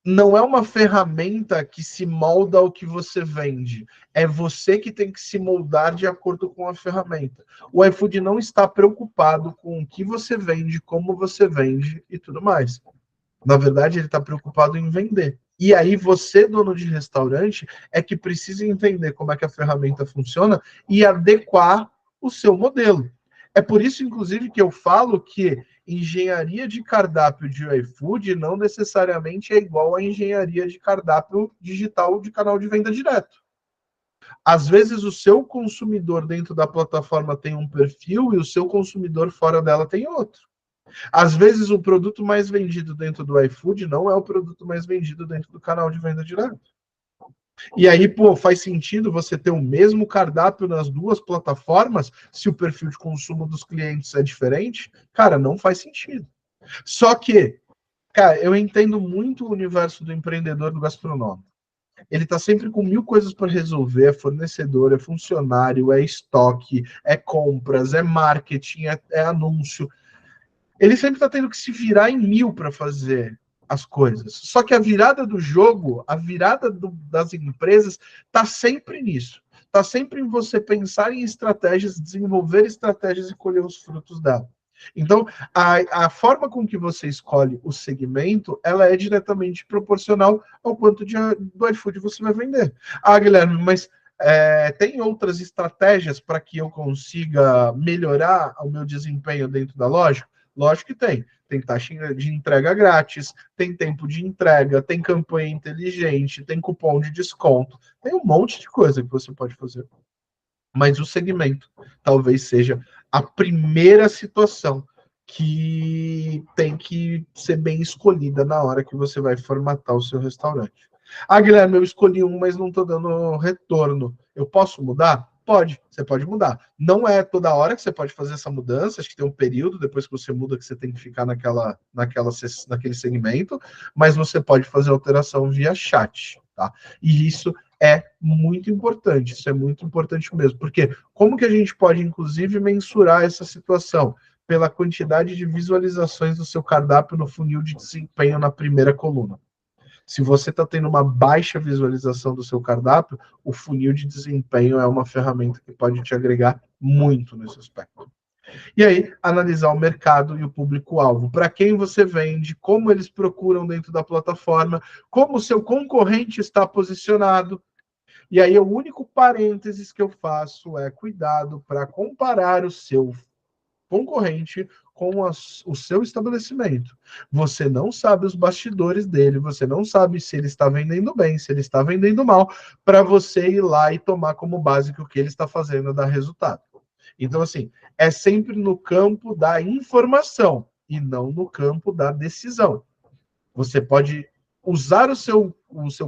não é uma ferramenta que se molda ao que você vende. É você que tem que se moldar de acordo com a ferramenta. O iFood não está preocupado com o que você vende, como você vende e tudo mais. Na verdade, ele está preocupado em vender. E aí, você, dono de restaurante, é que precisa entender como é que a ferramenta funciona e adequar o seu modelo. É por isso, inclusive, que eu falo que engenharia de cardápio de iFood não necessariamente é igual a engenharia de cardápio digital de canal de venda direto. Às vezes, o seu consumidor dentro da plataforma tem um perfil e o seu consumidor fora dela tem outro. Às vezes, o produto mais vendido dentro do iFood não é o produto mais vendido dentro do canal de venda direto. E aí, faz sentido você ter o mesmo cardápio nas duas plataformas se o perfil de consumo dos clientes é diferente? Cara, não faz sentido. Só que, cara, eu entendo muito o universo do empreendedor do gastronômico. Ele está sempre com mil coisas para resolver: é fornecedor, é funcionário, é estoque, é compras, é marketing, é anúncio. Ele sempre está tendo que se virar em mil para fazer as coisas. Só que a virada do jogo, a virada das empresas, está sempre nisso. Está sempre em você pensar em estratégias, desenvolver estratégias e colher os frutos dela. Então, a forma com que você escolhe o segmento, ela é diretamente proporcional ao quanto do iFood você vai vender. Ah, Guilherme, mas tem outras estratégias para que eu consiga melhorar o meu desempenho dentro da loja? Lógico que tem. Tem taxa de entrega grátis, tem tempo de entrega, tem campanha inteligente, tem cupom de desconto, tem um monte de coisa que você pode fazer. Mas o segmento talvez seja a primeira situação que tem que ser bem escolhida na hora que você vai formatar o seu restaurante. Ah, Guilherme, eu escolhi um, mas não estou dando retorno. Eu posso mudar? Pode, você pode mudar. Não é toda hora que você pode fazer essa mudança, acho que tem um período depois que você muda que você tem que ficar naquele segmento, mas você pode fazer alteração via chat, tá? E isso é muito importante, isso é muito importante mesmo, porque como que a gente pode, inclusive, mensurar essa situação? Pela quantidade de visualizações do seu cardápio no funil de desempenho na primeira coluna. Se você está tendo uma baixa visualização do seu cardápio, o funil de desempenho é uma ferramenta que pode te agregar muito nesse aspecto. E aí, analisar o mercado e o público-alvo. Para quem você vende, como eles procuram dentro da plataforma, como o seu concorrente está posicionado. E aí, o único parênteses que eu faço é cuidado para comparar o seu concorrente com o seu estabelecimento. Você não sabe os bastidores dele, você não sabe se ele está vendendo bem, se ele está vendendo mal, para você ir lá e tomar como base que o que ele está fazendo dá resultado. Então, assim, é sempre no campo da informação e não no campo da decisão. Você pode usar o seu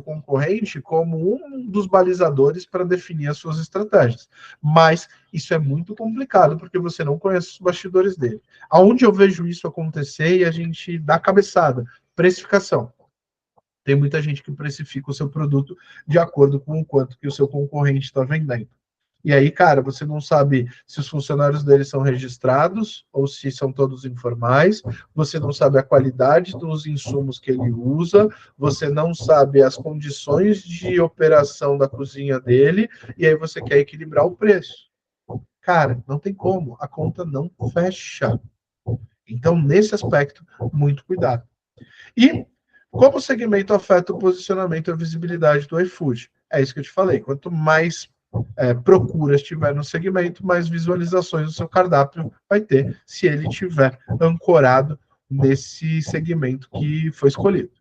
concorrente como um dos balizadores para definir as suas estratégias. Mas isso é muito complicado, porque você não conhece os bastidores dele. Aonde eu vejo isso acontecer e a gente dá cabeçada? Precificação. Tem muita gente que precifica o seu produto de acordo com o quanto que o seu concorrente está vendendo. E aí, cara, você não sabe se os funcionários dele são registrados ou se são todos informais, você não sabe a qualidade dos insumos que ele usa, você não sabe as condições de operação da cozinha dele, e aí você quer equilibrar o preço. Cara, não tem como, a conta não fecha. Então, nesse aspecto, muito cuidado. E como o segmento afeta o posicionamento e a visibilidade do iFood? É isso que eu te falei. Quanto mais procuras tiver no segmento, mais visualizações do seu cardápio vai ter, se ele tiver ancorado nesse segmento que foi escolhido.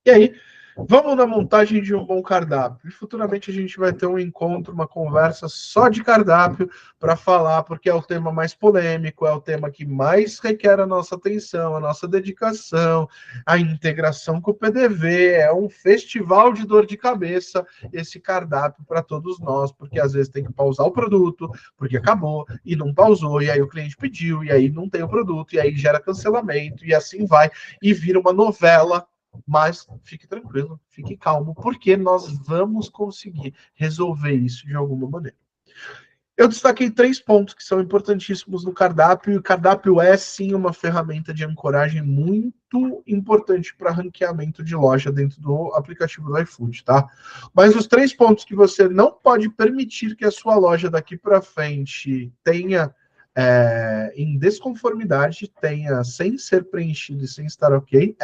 E aí, vamos na montagem de um bom cardápio. E futuramente a gente vai ter um encontro, uma conversa só de cardápio para falar, porque é o tema mais polêmico, é o tema que mais requer a nossa atenção, a nossa dedicação, a integração com o PDV. É um festival de dor de cabeça esse cardápio para todos nós, porque às vezes tem que pausar o produto, porque acabou e não pausou, e aí o cliente pediu, e aí não tem o produto, e aí gera cancelamento, e assim vai, e vira uma novela. Mas fique tranquilo, fique calmo, porque nós vamos conseguir resolver isso de alguma maneira. Eu destaquei 3 pontos que são importantíssimos no cardápio, e o cardápio é sim uma ferramenta de ancoragem muito importante para ranqueamento de loja dentro do aplicativo do iFood, tá? Mas os 3 pontos que você não pode permitir que a sua loja daqui para frente tenha em desconformidade, tenha sem ser preenchido e sem estar ok,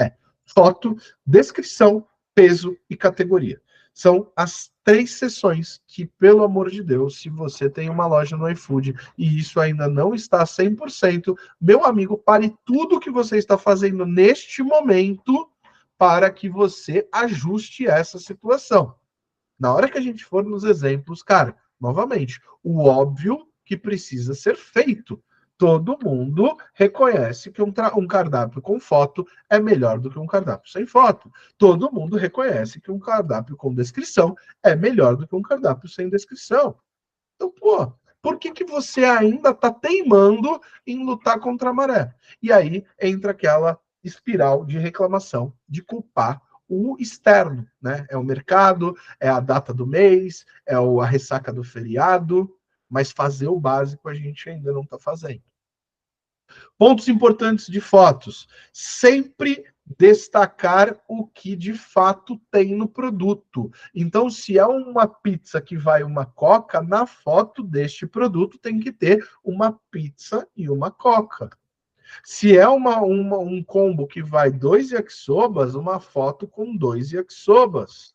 foto, descrição, peso e categoria. São as 3 seções que, pelo amor de Deus, se você tem uma loja no iFood e isso ainda não está 100%, meu amigo, pare tudo que você está fazendo neste momento para que você ajuste essa situação. Na hora que a gente for nos exemplos, cara, novamente, o óbvio que precisa ser feito. Todo mundo reconhece que um cardápio com foto é melhor do que um cardápio sem foto. Todo mundo reconhece que um cardápio com descrição é melhor do que um cardápio sem descrição. Então, pô, por que você ainda está teimando em lutar contra a maré? E aí entra aquela espiral de reclamação, de culpar o externo, né? É o mercado, é a data do mês, é a ressaca do feriado, mas fazer o básico a gente ainda não está fazendo. Pontos importantes de fotos. Sempre destacar o que de fato tem no produto. Então, se é uma pizza que vai uma coca, na foto deste produto tem que ter uma pizza e uma coca. Se é um combo que vai 2 yakisobas, uma foto com 2 yakisobas.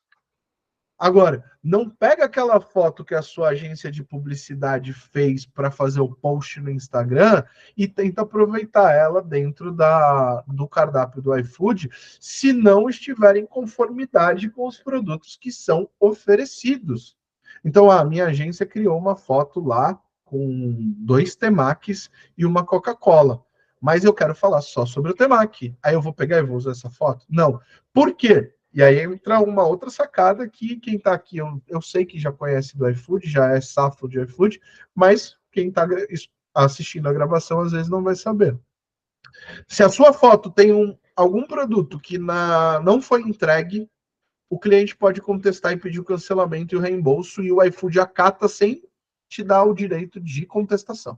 Agora, não pega aquela foto que a sua agência de publicidade fez para fazer o post no Instagram e tenta aproveitar ela dentro do cardápio do iFood, se não estiver em conformidade com os produtos que são oferecidos. Então, a minha agência criou uma foto lá com 2 temakis e uma Coca-Cola. Mas eu quero falar só sobre o temaki. Aí eu vou pegar e vou usar essa foto? Não. Por quê? E aí entra uma outra sacada que quem está aqui, eu sei que já conhece do iFood, já é safo de iFood, mas quem está assistindo a gravação às vezes não vai saber. Se a sua foto tem algum produto que não foi entregue, o cliente pode contestar e pedir o cancelamento e o reembolso, e o iFood acata sem te dar o direito de contestação.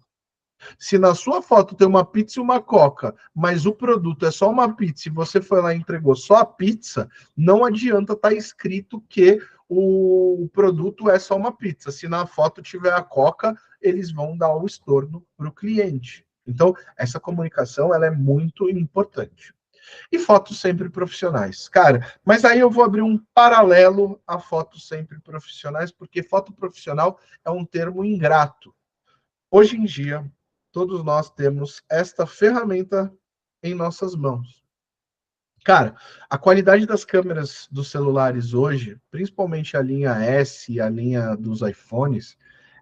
Se na sua foto tem uma pizza e uma coca, mas o produto é só uma pizza e você foi lá e entregou só a pizza, não adianta estar escrito que o produto é só uma pizza. Se na foto tiver a coca, eles vão dar o estorno para o cliente. Então, essa comunicação ela é muito importante. E fotos sempre profissionais. Cara, mas aí eu vou abrir um paralelo a fotos sempre profissionais, porque foto profissional é um termo ingrato. Hoje em dia, todos nós temos esta ferramenta em nossas mãos. Cara, a qualidade das câmeras dos celulares hoje, principalmente a linha S e a linha dos iPhones,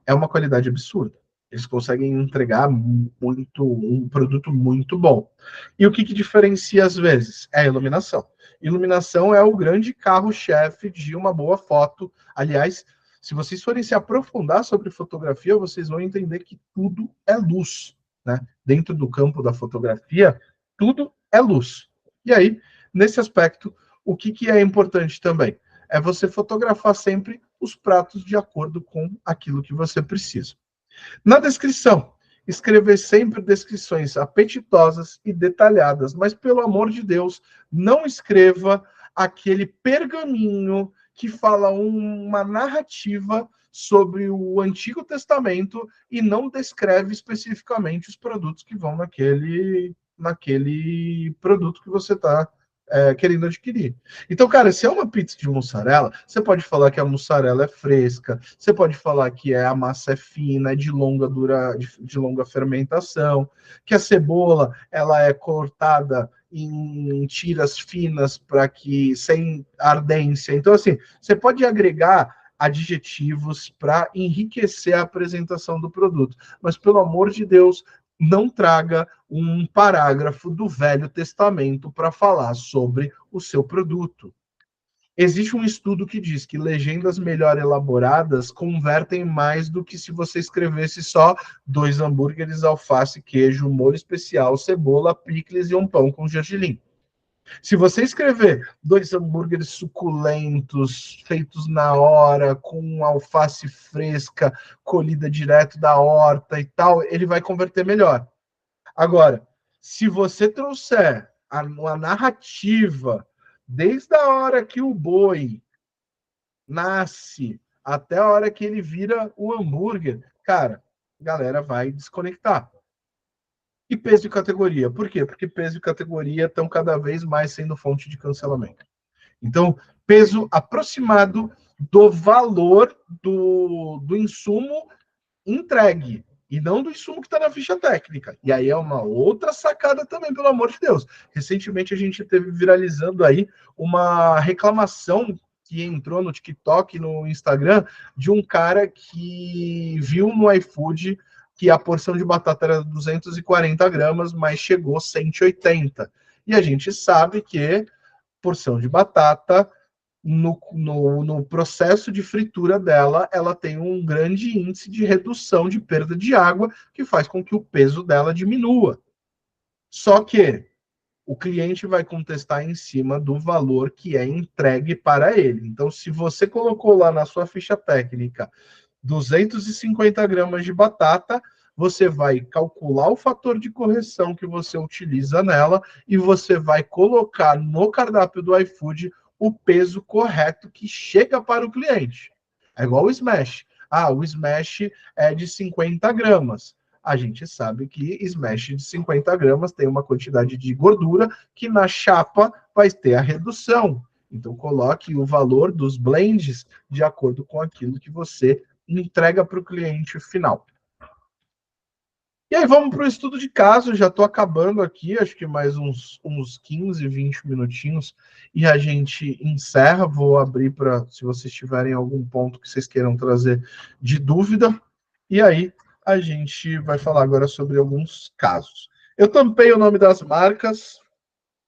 é uma qualidade absurda. Eles conseguem entregar um produto muito bom. E o que diferencia às vezes? É a iluminação. Iluminação é o grande carro-chefe de uma boa foto. Aliás, se vocês forem se aprofundar sobre fotografia, vocês vão entender que tudo é luz, né? Dentro do campo da fotografia, tudo é luz. E aí, nesse aspecto, o que é importante também? É você fotografar sempre os pratos de acordo com aquilo que você precisa. Na descrição, escrever sempre descrições apetitosas e detalhadas, mas pelo amor de Deus, não escreva aquele pergaminho que fala uma narrativa sobre o Antigo Testamento e não descreve especificamente os produtos que vão naquele produto que você está querendo adquirir. Então, cara, se é uma pizza de mussarela, você pode falar que a mussarela é fresca, você pode falar que a massa é fina, é de longa fermentação, que a cebola ela é cortada em tiras finas para que sem ardência. Então, assim, você pode agregar adjetivos para enriquecer a apresentação do produto, mas pelo amor de Deus, não traga um parágrafo do Velho Testamento para falar sobre o seu produto. Existe um estudo que diz que legendas melhor elaboradas convertem mais do que se você escrevesse só 2 hambúrgueres, alface, queijo, molho especial, cebola, picles e um pão com gergelim. Se você escrever 2 hambúrgueres suculentos, feitos na hora, com alface fresca, colhida direto da horta e tal, ele vai converter melhor. Agora, se você trouxer uma narrativa desde a hora que o boi nasce até a hora que ele vira o hambúrguer, cara, a galera vai desconectar. E peso e categoria. Por quê? Porque peso e categoria estão cada vez mais sendo fonte de cancelamento. Então, peso aproximado do valor do insumo entregue e não do insumo que está na ficha técnica. E aí é uma outra sacada também, pelo amor de Deus. Recentemente a gente teve viralizando aí uma reclamação que entrou no TikTok, no Instagram, de um cara que viu no iFood que a porção de batata era 240 gramas, mas chegou 180. E a gente sabe que porção de batata no processo de fritura dela, ela tem um grande índice de redução de perda de água, que faz com que o peso dela diminua. Só que o cliente vai contestar em cima do valor que é entregue para ele. Então, se você colocou lá na sua ficha técnica 250 gramas de batata, você vai calcular o fator de correção que você utiliza nela e você vai colocar no cardápio do iFood o peso correto que chega para o cliente. É igual o Smash. Ah, o Smash é de 50 gramas. A gente sabe que Smash de 50 gramas tem uma quantidade de gordura que na chapa vai ter a redução. Então, coloque o valor dos blends de acordo com aquilo que você entrega para o cliente final. E aí vamos para o estudo de caso, já estou acabando aqui, acho que mais uns 15, 20 minutinhos, e a gente encerra, vou abrir para, se vocês tiverem algum ponto que vocês queiram trazer de dúvida, e aí a gente vai falar agora sobre alguns casos. Eu tampei o nome das marcas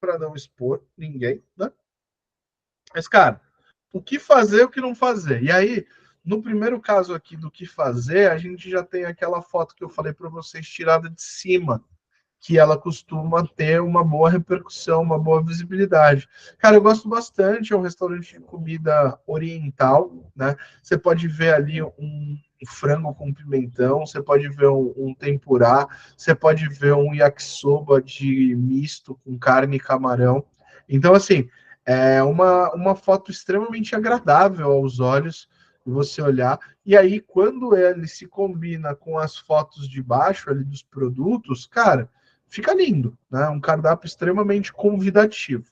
para não expor ninguém, né? Mas, cara, o que fazer, o que não fazer? E aí, no primeiro caso aqui do que fazer, a gente já tem aquela foto que eu falei para vocês tirada de cima, que ela costuma ter uma boa repercussão, uma boa visibilidade. Cara, eu gosto bastante, é um restaurante de comida oriental, né? Você pode ver ali frango com pimentão, você pode ver um tempurá, você pode ver um yakisoba de misto com carne e camarão. Então, assim, é uma foto extremamente agradável aos olhos você olhar. E aí, quando ele se combina com as fotos de baixo ali dos produtos, cara, fica lindo, né? Um cardápio extremamente convidativo.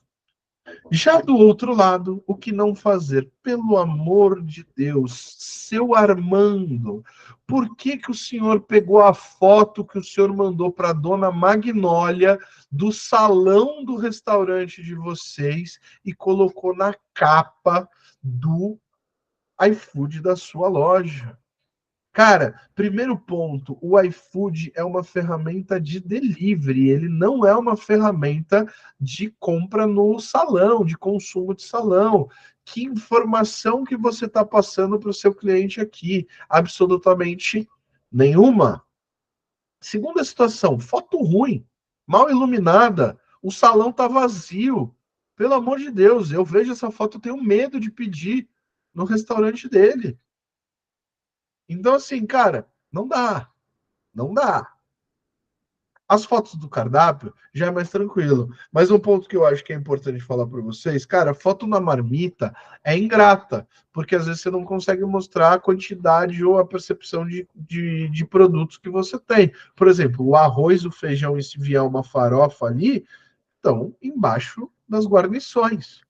Já do outro lado, o que não fazer? Pelo amor de Deus, seu Armando, por que que o senhor pegou a foto que o senhor mandou para a dona Magnólia do salão do restaurante de vocês e colocou na capa do iFood da sua loja? Cara, primeiro ponto, o iFood é uma ferramenta de delivery, ele não é uma ferramenta de compra no salão, de consumo de salão. Que informação que você está passando para o seu cliente aqui? Absolutamente nenhuma. Segunda situação, foto ruim, mal iluminada, o salão está vazio. Pelo amor de Deus, eu vejo essa foto, eu tenho medo de pedir no restaurante dele. Então, assim, cara, não dá. Não dá. As fotos do cardápio já é mais tranquilo. Mas um ponto que eu acho que é importante falar para vocês, cara, foto na marmita é ingrata, porque às vezes você não consegue mostrar a quantidade ou a percepção de produtos que você tem. Por exemplo, o arroz, o feijão e se vier uma farofa ali, estão embaixo das guarnições.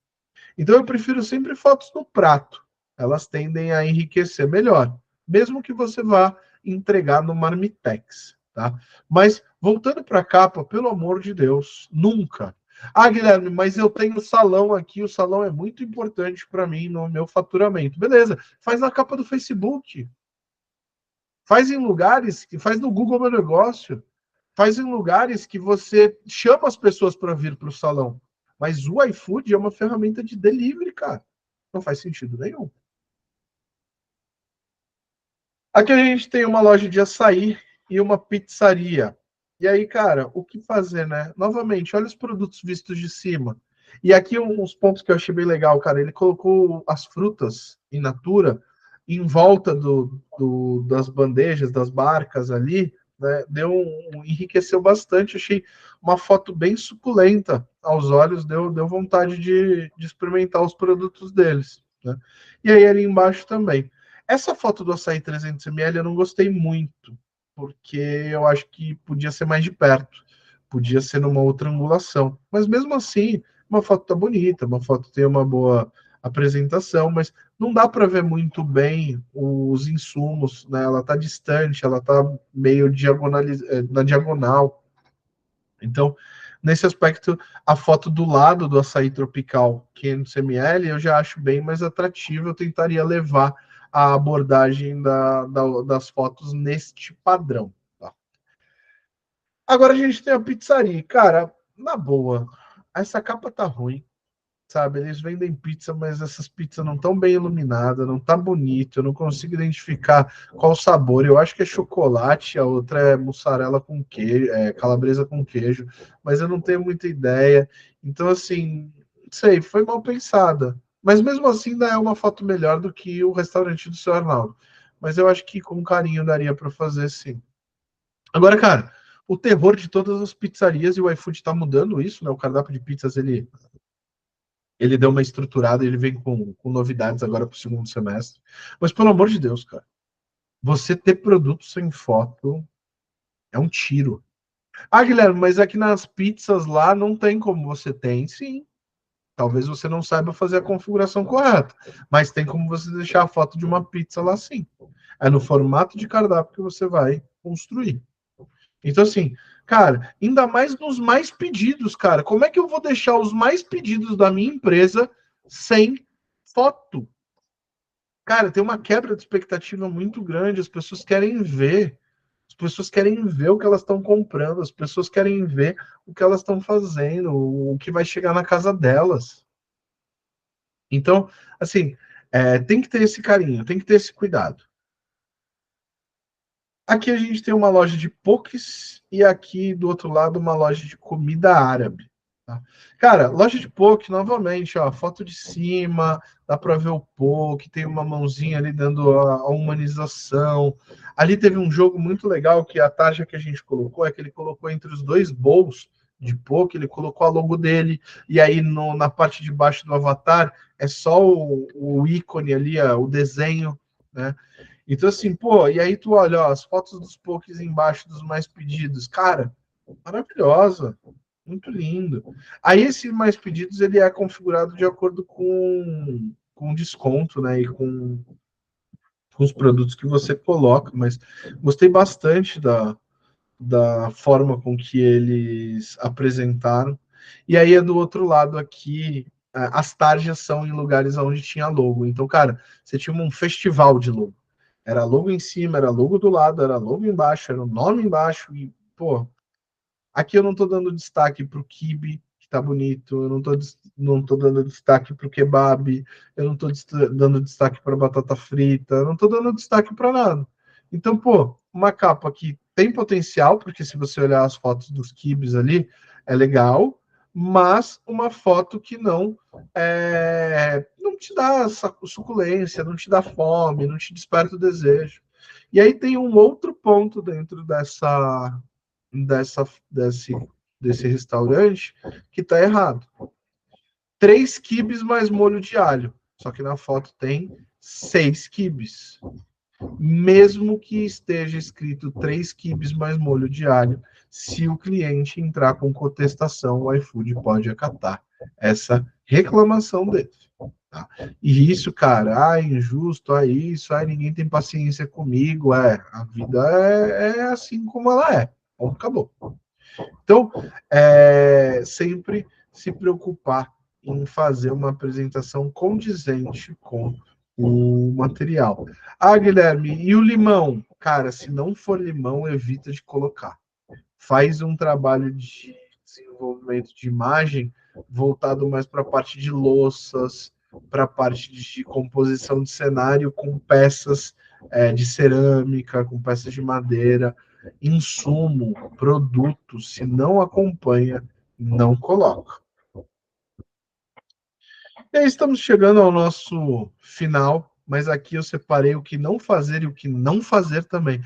Então eu prefiro sempre fotos no prato. Elas tendem a enriquecer melhor, mesmo que você vá entregar no Marmitex, tá? Mas voltando para a capa, pelo amor de Deus, nunca. Ah, Guilherme, mas eu tenho salão aqui, o salão é muito importante para mim no meu faturamento. Beleza, faz na capa do Facebook. Faz em lugares que faz no Google Meu Negócio. Faz em lugares que você chama as pessoas para vir para o salão. Mas o iFood é uma ferramenta de delivery, cara. Não faz sentido nenhum. Aqui a gente tem uma loja de açaí e uma pizzaria. E aí, cara, o que fazer, né? Novamente, olha os produtos vistos de cima. E aqui uns pontos que eu achei bem legal, cara. Ele colocou as frutas in natura em volta das bandejas, das barcas ali, né? Enriqueceu bastante. Achei uma foto bem suculenta aos olhos, deu vontade de experimentar os produtos deles, né? E aí ali embaixo também. Essa foto do açaí 300 ml eu não gostei muito, porque eu acho que podia ser mais de perto, podia ser numa outra angulação. Mas mesmo assim, uma foto tá bonita, uma foto tem uma boa apresentação, mas não dá para ver muito bem os insumos, né? Ela tá distante, ela tá meio na diagonal. Então, nesse aspecto, a foto do lado do açaí tropical 500 ml eu já acho bem mais atrativa. Eu tentaria levar a abordagem das fotos neste padrão. Tá? Agora a gente tem a pizzaria. Cara, na boa, essa capa tá ruim, sabe? Eles vendem pizza, mas essas pizzas não estão bem iluminadas, não tá bonito, eu não consigo identificar qual o sabor. Eu acho que é chocolate, a outra é mussarela com queijo, é calabresa com queijo, mas eu não tenho muita ideia. Então, assim, não sei, foi mal pensada. Mas mesmo assim, ainda é uma foto melhor do que o restaurante do seu Arnaldo. Mas eu acho que com carinho daria para fazer sim. Agora, cara, o terror de todas as pizzarias e o iFood tá mudando isso, né? O cardápio de pizzas ele deu uma estruturada, ele vem com novidades agora para o segundo semestre. Mas pelo amor de Deus, cara, você ter produto sem foto é um tiro. Ah, Guilherme, mas aqui nas pizzas lá não tem como você tem, sim. Talvez você não saiba fazer a configuração correta, mas tem como você deixar a foto de uma pizza lá sim. É no formato de cardápio que você vai construir. Então, assim, cara, ainda mais nos mais pedidos, cara. Como é que eu vou deixar os mais pedidos da minha empresa sem foto? Cara, tem uma quebra de expectativa muito grande. As pessoas querem ver. As pessoas querem ver o que elas estão comprando. As pessoas querem ver o que elas estão fazendo, o que vai chegar na casa delas. Então, assim, tem que ter esse carinho, tem que ter esse cuidado. Aqui a gente tem uma loja de poques e aqui do outro lado uma loja de comida árabe. Cara, loja de poke, novamente, ó, foto de cima, dá para ver o poke, tem uma mãozinha ali dando a humanização. Ali teve um jogo muito legal que a tarja que a gente colocou é que ele colocou entre os dois bowls de poke, ele colocou a logo dele, e aí na parte de baixo do avatar é só o ícone ali, ó, o desenho, né? Então, assim, pô, e aí tu olha, ó, as fotos dos pokés embaixo dos mais pedidos, cara, maravilhosa, muito lindo. Aí esse mais pedidos ele é configurado de acordo com desconto, né? E com os produtos que você coloca, mas gostei bastante da forma com que eles apresentaram. E aí é do outro lado aqui, as tarjas são em lugares onde tinha logo. Então, cara, você tinha um festival de logo. Era logo em cima, era logo do lado, era logo embaixo, era o nome embaixo, e, pô, aqui eu não estou dando destaque para o quibe, que está bonito, eu não tô dando destaque para o kebab, eu não estou dando destaque para batata frita, eu não estou dando destaque para nada. Então, pô, uma capa que tem potencial, porque se você olhar as fotos dos quibes ali, é legal, mas uma foto que não te dá suculência, não te dá fome, não te desperta o desejo. E aí tem um outro ponto dentro dessa, desse, desse restaurante que está errado. 3 quibes mais molho de alho. Só que na foto tem 6 quibes. Mesmo que esteja escrito 3 quibes mais molho de alho, se o cliente entrar com contestação, o iFood pode acatar essa reclamação dele. Tá? E isso, cara, injusto, isso, ninguém tem paciência comigo, a vida é assim como ela é. Acabou. Então, sempre se preocupar em fazer uma apresentação condizente com o material. Guilherme, e o limão? Cara, se não for limão, evita de colocar. Faz um trabalho de desenvolvimento de imagem voltado mais para a parte de louças, para a parte de composição de cenário com peças de cerâmica, com peças de madeira, insumo, produto, se não acompanha, não coloca. E aí estamos chegando ao nosso final, mas aqui eu separei o que não fazer e o que não fazer também.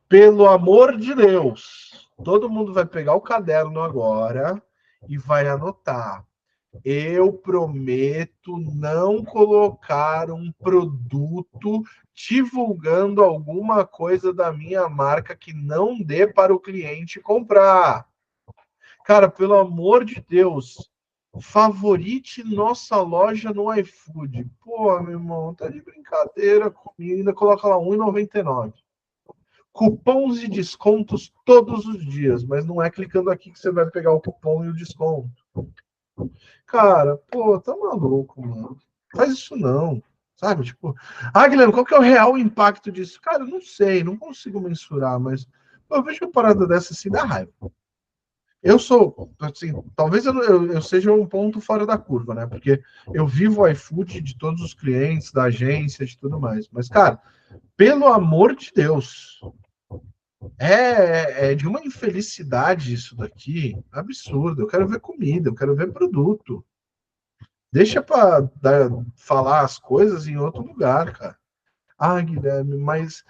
Pelo amor de Deus, todo mundo vai pegar o caderno agora e vai anotar. Eu prometo não colocar um produto divulgando alguma coisa da minha marca que não dê para o cliente comprar. Cara, pelo amor de Deus, favorite nossa loja no iFood. Pô, meu irmão, tá de brincadeira comigo. Ainda coloca lá R$1,99. Cupons e descontos todos os dias, mas não é clicando aqui que você vai pegar o cupom e o desconto. Cara, pô, tá maluco, mano. Faz isso não. Sabe? Tipo, Guilherme, qual que é o real impacto disso? Cara, eu não sei, não consigo mensurar, mas pô, eu vejo uma parada dessa assim, dá raiva. Eu sou, assim, talvez eu seja um ponto fora da curva, né? Porque eu vivo o iFood de todos os clientes, da agência, de tudo mais. Mas, cara, pelo amor de Deus, é de uma infelicidade isso daqui, absurdo. Eu quero ver comida, eu quero ver produto. Deixa para falar as coisas em outro lugar, cara. Guilherme, mas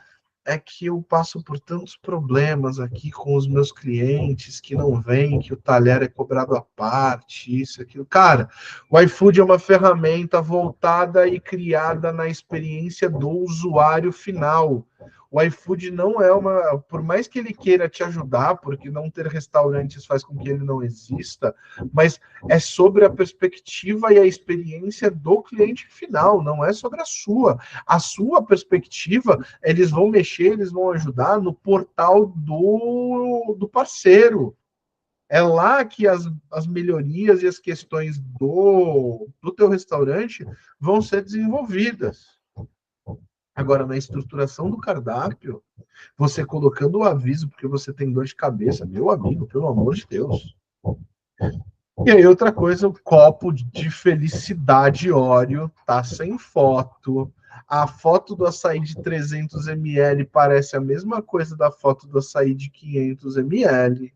é que eu passo por tantos problemas aqui com os meus clientes que não vêm, que o talher é cobrado à parte, isso, aquilo. Cara, o iFood é uma ferramenta voltada e criada na experiência do usuário final. O iFood não é uma. Por mais que ele queira te ajudar, porque não ter restaurantes faz com que ele não exista, mas é sobre a perspectiva e a experiência do cliente final, não é sobre a sua. A sua perspectiva, eles vão mexer, eles vão ajudar no portal do parceiro. É lá que as melhorias e as questões do teu restaurante vão ser desenvolvidas. Agora, na estruturação do cardápio, você colocando o aviso porque você tem dor de cabeça, meu amigo, pelo amor de Deus. E aí, outra coisa, o copo de felicidade Oreo tá sem foto. A foto do açaí de 300 ml parece a mesma coisa da foto do açaí de 500 ml.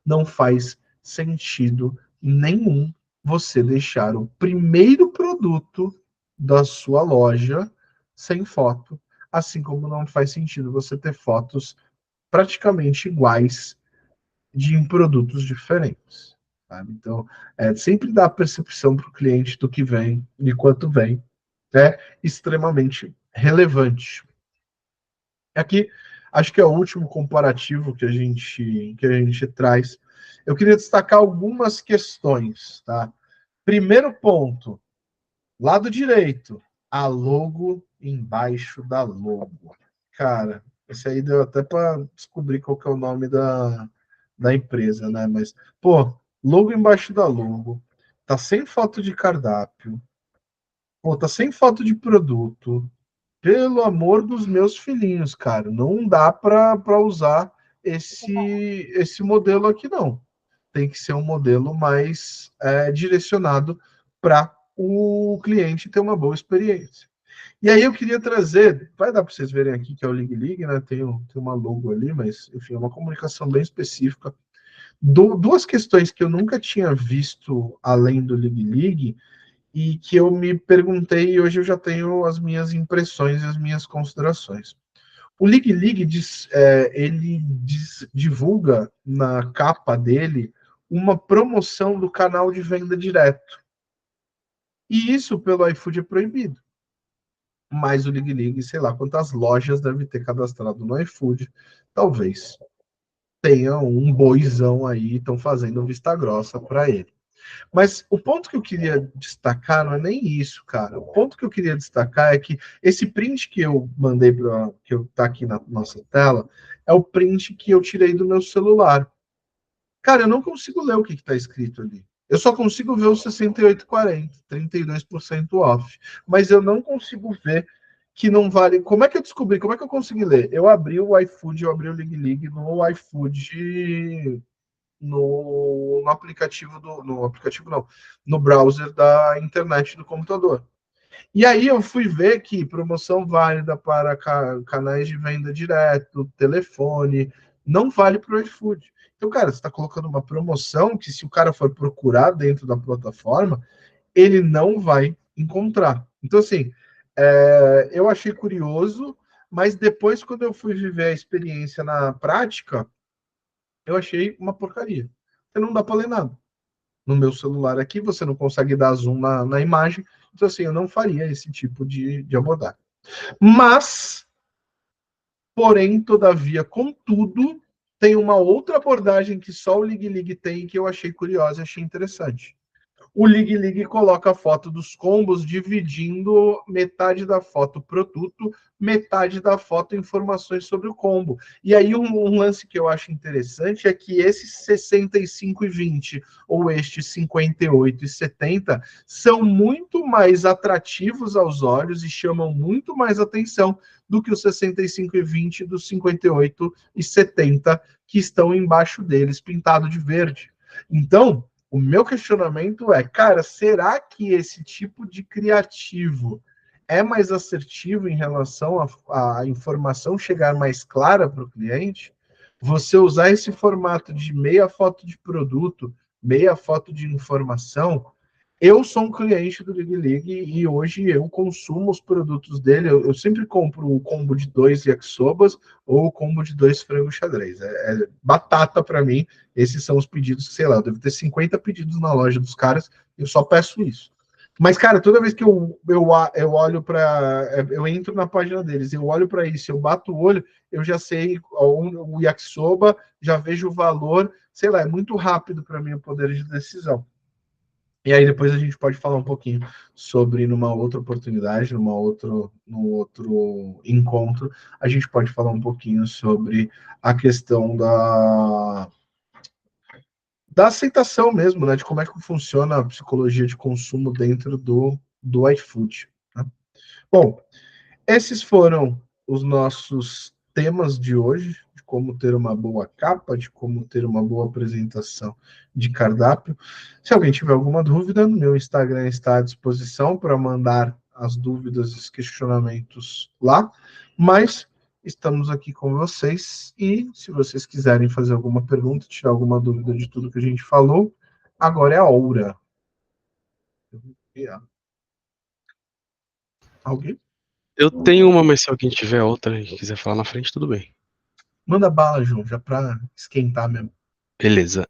Não faz sentido nenhum você deixar o primeiro produto da sua loja sem foto, assim como não faz sentido você ter fotos praticamente iguais de produtos diferentes. Sabe? Então, sempre dá a percepção para o cliente do que vem, de quanto vem, é extremamente relevante. Aqui, acho que é o último comparativo que a gente traz. Eu queria destacar algumas questões, tá? Primeiro ponto, lado direito, a logo embaixo da logo. Cara, esse aí deu até para descobrir qual que é o nome da empresa, né? Mas, pô, logo embaixo da logo, tá sem foto de cardápio, pô, tá sem foto de produto. Pelo amor dos meus filhinhos, cara, não dá para usar esse modelo aqui, não. Tem que ser um modelo mais direcionado para o cliente ter uma boa experiência. E aí eu queria trazer, vai dar para vocês verem aqui que é o Lig Lig, né? Tem uma logo ali, mas enfim, é uma comunicação bem específica. Duas questões que eu nunca tinha visto além do Lig Lig e que eu me perguntei e hoje eu já tenho as minhas impressões e as minhas considerações. O Lig Lig divulga na capa dele uma promoção do canal de venda direto. E isso pelo iFood é proibido. Mas o Lig Lig, sei lá quantas lojas deve ter cadastrado no iFood. Talvez tenha um boizão aí, estão fazendo vista grossa para ele. Mas o ponto que eu queria destacar não é nem isso, cara. O ponto que eu queria destacar é que esse print que eu mandei para que eu tá aqui na nossa tela é o print que eu tirei do meu celular. Cara, eu não consigo ler o que está escrito ali. Eu só consigo ver o 68,40, 32% off. Mas eu não consigo ver que não vale. Como é que eu descobri? Como é que eu consegui ler? Eu abri o iFood, eu abri o Lig Lig no iFood no aplicativo no aplicativo não, no browser da internet do computador. E aí eu fui ver que promoção válida para canais de venda direto, telefone, não vale para o iFood. Então, cara, você está colocando uma promoção que se o cara for procurar dentro da plataforma, ele não vai encontrar. Então, assim, eu achei curioso, mas depois, quando eu fui viver a experiência na prática, eu achei uma porcaria. Porque não dá para ler nada. No meu celular aqui, você não consegue dar zoom na imagem. Então, assim, eu não faria esse tipo de abordagem. Mas, porém, todavia, contudo, tem uma outra abordagem que só o Lig Lig tem que eu achei curiosa e achei interessante. O Lig Lig coloca a foto dos combos dividindo metade da foto produto, metade da foto informações sobre o combo. E aí um lance que eu acho interessante é que esse 65,20 ou este 58,70 são muito mais atrativos aos olhos e chamam muito mais atenção do que os 65,20 dos 58,70 que estão embaixo deles, pintado de verde. Então, o meu questionamento é, cara, será que esse tipo de criativo é mais assertivo em relação à informação chegar mais clara para o cliente? Você usar esse formato de meia foto de produto, meia foto de informação. Eu sou um cliente do Lig Lig e hoje eu consumo os produtos dele. Eu sempre compro o combo de 2 yakisobas ou o combo de 2 frango xadrez. É batata para mim. Esses são os pedidos, sei lá, eu devo ter 50 pedidos na loja dos caras, eu só peço isso. Mas, cara, toda vez que eu olho para. Eu entro na página deles, eu olho para isso, eu bato o olho, eu já sei o yakisoba, já vejo o valor, sei lá, é muito rápido para mim o poder de decisão. E aí depois a gente pode falar um pouquinho sobre, numa outra oportunidade, num outro encontro, a gente pode falar um pouquinho sobre a questão da aceitação mesmo, né? De como é que funciona a psicologia de consumo dentro do iFood. Né? Bom, esses foram os nossos temas de hoje, de como ter uma boa capa, de como ter uma boa apresentação de cardápio. Se alguém tiver alguma dúvida, meu Instagram está à disposição para mandar as dúvidas e os questionamentos lá, mas estamos aqui com vocês e se vocês quiserem fazer alguma pergunta, tirar alguma dúvida de tudo que a gente falou, Agora é a Oura. Alguém? Eu tenho uma, mas se alguém tiver outra e quiser falar na frente, tudo bem. Manda bala, João, já pra esquentar mesmo. Beleza.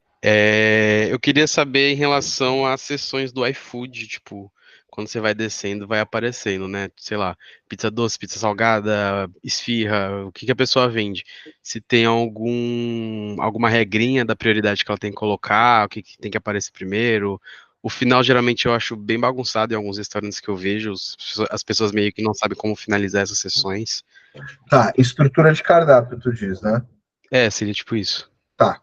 Eu queria saber em relação às sessões do iFood, tipo, quando você vai descendo, vai aparecendo, né? Sei lá, pizza doce, pizza salgada, esfirra, o que que a pessoa vende. Se tem alguma regrinha da prioridade que ela tem que colocar, o que que tem que aparecer primeiro. O final, geralmente, eu acho bem bagunçado em alguns restaurantes que eu vejo. As pessoas meio que não sabem como finalizar essas sessões. Tá, estrutura de cardápio, tu diz, né? Seria tipo isso. Tá.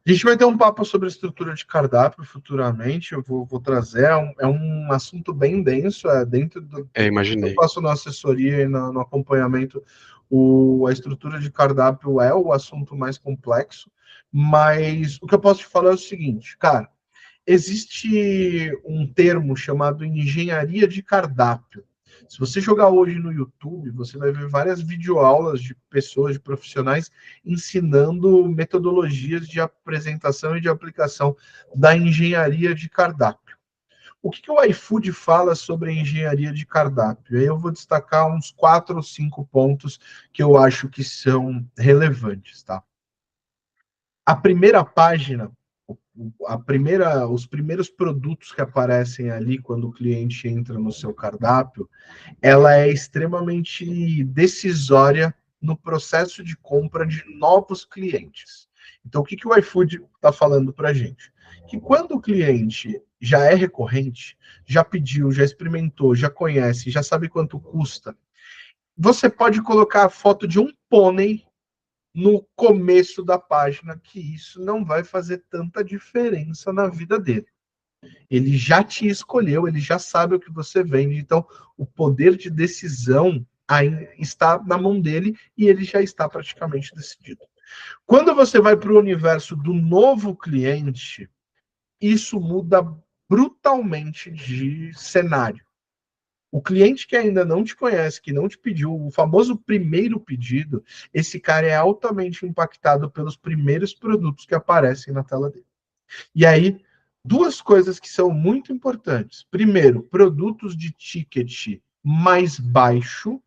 A gente vai ter um papo sobre estrutura de cardápio futuramente. Eu vou trazer. É um assunto bem denso. É dentro do que eu Imaginei. faço na assessoria e no acompanhamento. A estrutura de cardápio é o assunto mais complexo. Mas o que eu posso te falar é o seguinte, cara. Existe um termo chamado engenharia de cardápio. Se você jogar hoje no YouTube, você vai ver várias videoaulas de pessoas, de profissionais, ensinando metodologias de apresentação e de aplicação da engenharia de cardápio. O que o iFood fala sobre a engenharia de cardápio? Aí eu vou destacar uns 4 ou 5 pontos que eu acho que são relevantes, tá? A primeira página, os primeiros produtos que aparecem ali quando o cliente entra no seu cardápio, ela é extremamente decisória no processo de compra de novos clientes. Então, o que o iFood está falando para a gente? Que quando o cliente já é recorrente, já pediu, já experimentou, já conhece, já sabe quanto custa, você pode colocar a foto de um pônei no começo da página, que isso não vai fazer tanta diferença na vida dele. Ele já te escolheu, ele já sabe o que você vende, então o poder de decisão está na mão dele e ele já está praticamente decidido. Quando você vai para o universo do novo cliente, isso muda brutalmente de cenário. O cliente que ainda não te conhece, que não te pediu, o famoso primeiro pedido, esse cara é altamente impactado pelos primeiros produtos que aparecem na tela dele. E aí, duas coisas que são muito importantes. Primeiro, produtos de ticket mais baixo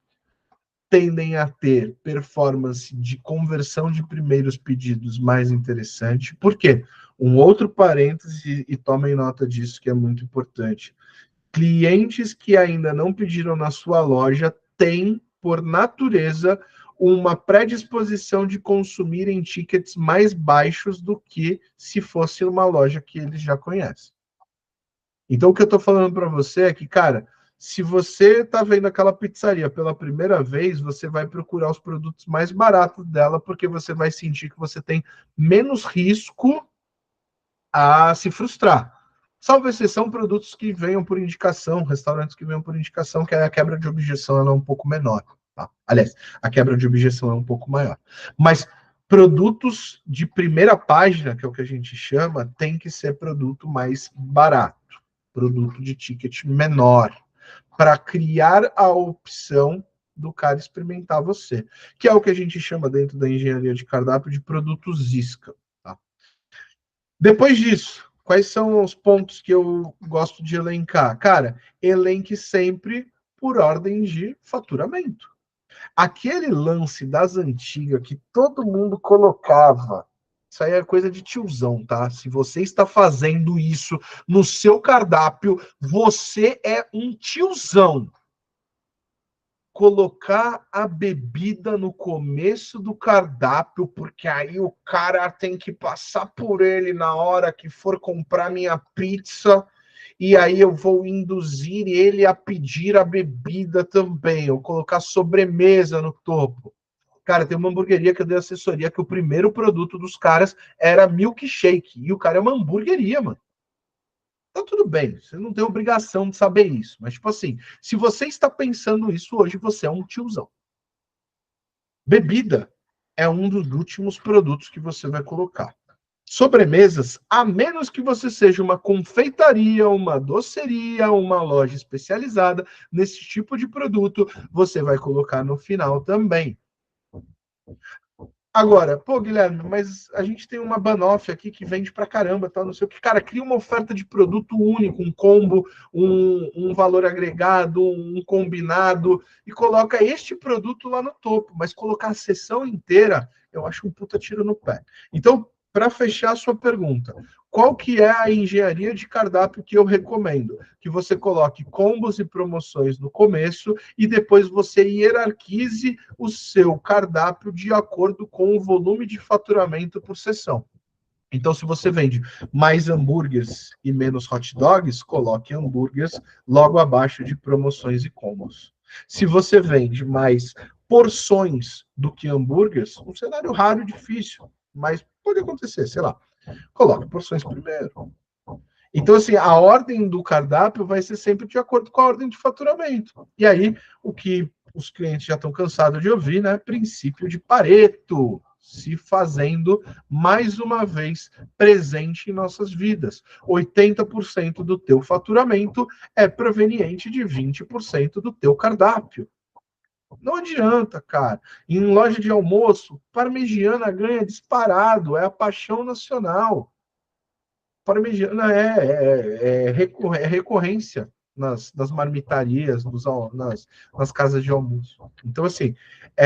tendem a ter performance de conversão de primeiros pedidos mais interessante. Por quê? Um outro parêntese, e tomem nota disso que é muito importante. Clientes que ainda não pediram na sua loja têm, por natureza, uma predisposição de consumir em tickets mais baixos do que se fosse uma loja que eles já conhecem. Então, o que eu estou falando para você é que, cara, se você está vendo aquela pizzaria pela primeira vez, você vai procurar os produtos mais baratos dela, porque você vai sentir que você tem menos risco a se frustrar. Salvo exceção, produtos que venham por indicação, restaurantes que venham por indicação, que a quebra de objeção ela é um pouco menor. Tá? Aliás, a quebra de objeção é um pouco maior. Mas produtos de primeira página, que é o que a gente chama, tem que ser produto mais barato, produto de ticket menor, para criar a opção do cara experimentar você, que é o que a gente chama dentro da engenharia de cardápio de produtos isca. Tá? Depois disso, quais são os pontos que eu gosto de elencar? Cara, elenque sempre por ordem de faturamento. Aquele lance das antigas que todo mundo colocava, isso aí é coisa de tiozão, tá? Se você está fazendo isso no seu cardápio, você é um tiozão. Colocar a bebida no começo do cardápio, porque aí o cara tem que passar por ele na hora que for comprar minha pizza, e aí eu vou induzir ele a pedir a bebida também, ou colocar sobremesa no topo. Cara, tem uma hamburgueria que eu dei assessoria que o primeiro produto dos caras era milkshake, e o cara é uma hamburgueria, mano. Tá tudo bem, você não tem obrigação de saber isso. Mas, tipo assim, se você está pensando isso hoje, você é um tiozão. Bebida é um dos últimos produtos que você vai colocar. Sobremesas, a menos que você seja uma confeitaria, uma doceria, uma loja especializada nesse tipo de produto, você vai colocar no final também. Agora, pô, Guilherme, mas a gente tem uma Banoff aqui que vende pra caramba, tal, não sei o que. Cara, cria uma oferta de produto único, um combo, um valor agregado, um combinado, e coloca este produto lá no topo. Mas colocar a sessão inteira, eu acho um puta tiro no pé. Então, para fechar a sua pergunta, qual que é a engenharia de cardápio que eu recomendo? Que você coloque combos e promoções no começo e depois você hierarquize o seu cardápio de acordo com o volume de faturamento por sessão. Então, se você vende mais hambúrgueres e menos hot dogs, coloque hambúrgueres logo abaixo de promoções e combos. Se você vende mais porções do que hambúrgueres, um cenário raro e difícil, mas pode acontecer, sei lá. Coloque porções primeiro. Então, assim, a ordem do cardápio vai ser sempre de acordo com a ordem de faturamento. E aí, o que os clientes já estão cansados de ouvir, né? Princípio de Pareto se fazendo mais uma vez presente em nossas vidas. 80% do teu faturamento é proveniente de 20% do teu cardápio. Não adianta, cara. Em loja de almoço, parmegiana ganha disparado, é a paixão nacional. Parmegiana é recorrência nas marmitarias, nas casas de almoço. Então, assim,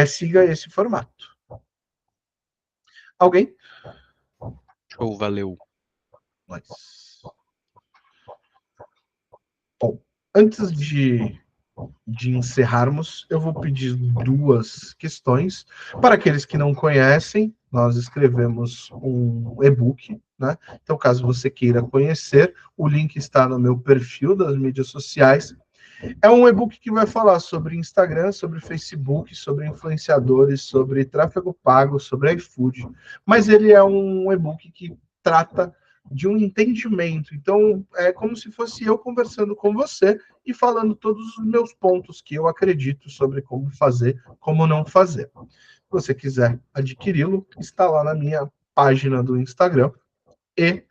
siga esse formato. Alguém? Show, valeu. Mas... Bom, antes de encerrarmos, eu vou pedir duas questões. Para aqueles que não conhecem, nós escrevemos um e-book, né? Então, caso você queira conhecer, o link está no meu perfil das mídias sociais. É um e-book que vai falar sobre Instagram, sobre Facebook, sobre influenciadores, sobre tráfego pago, sobre iFood. Mas ele é um e-book que trata de um entendimento. Então, é como se fosse eu conversando com você e falando todos os meus pontos que eu acredito sobre como fazer, como não fazer. Se você quiser adquiri-lo, está lá na minha página do Instagram. E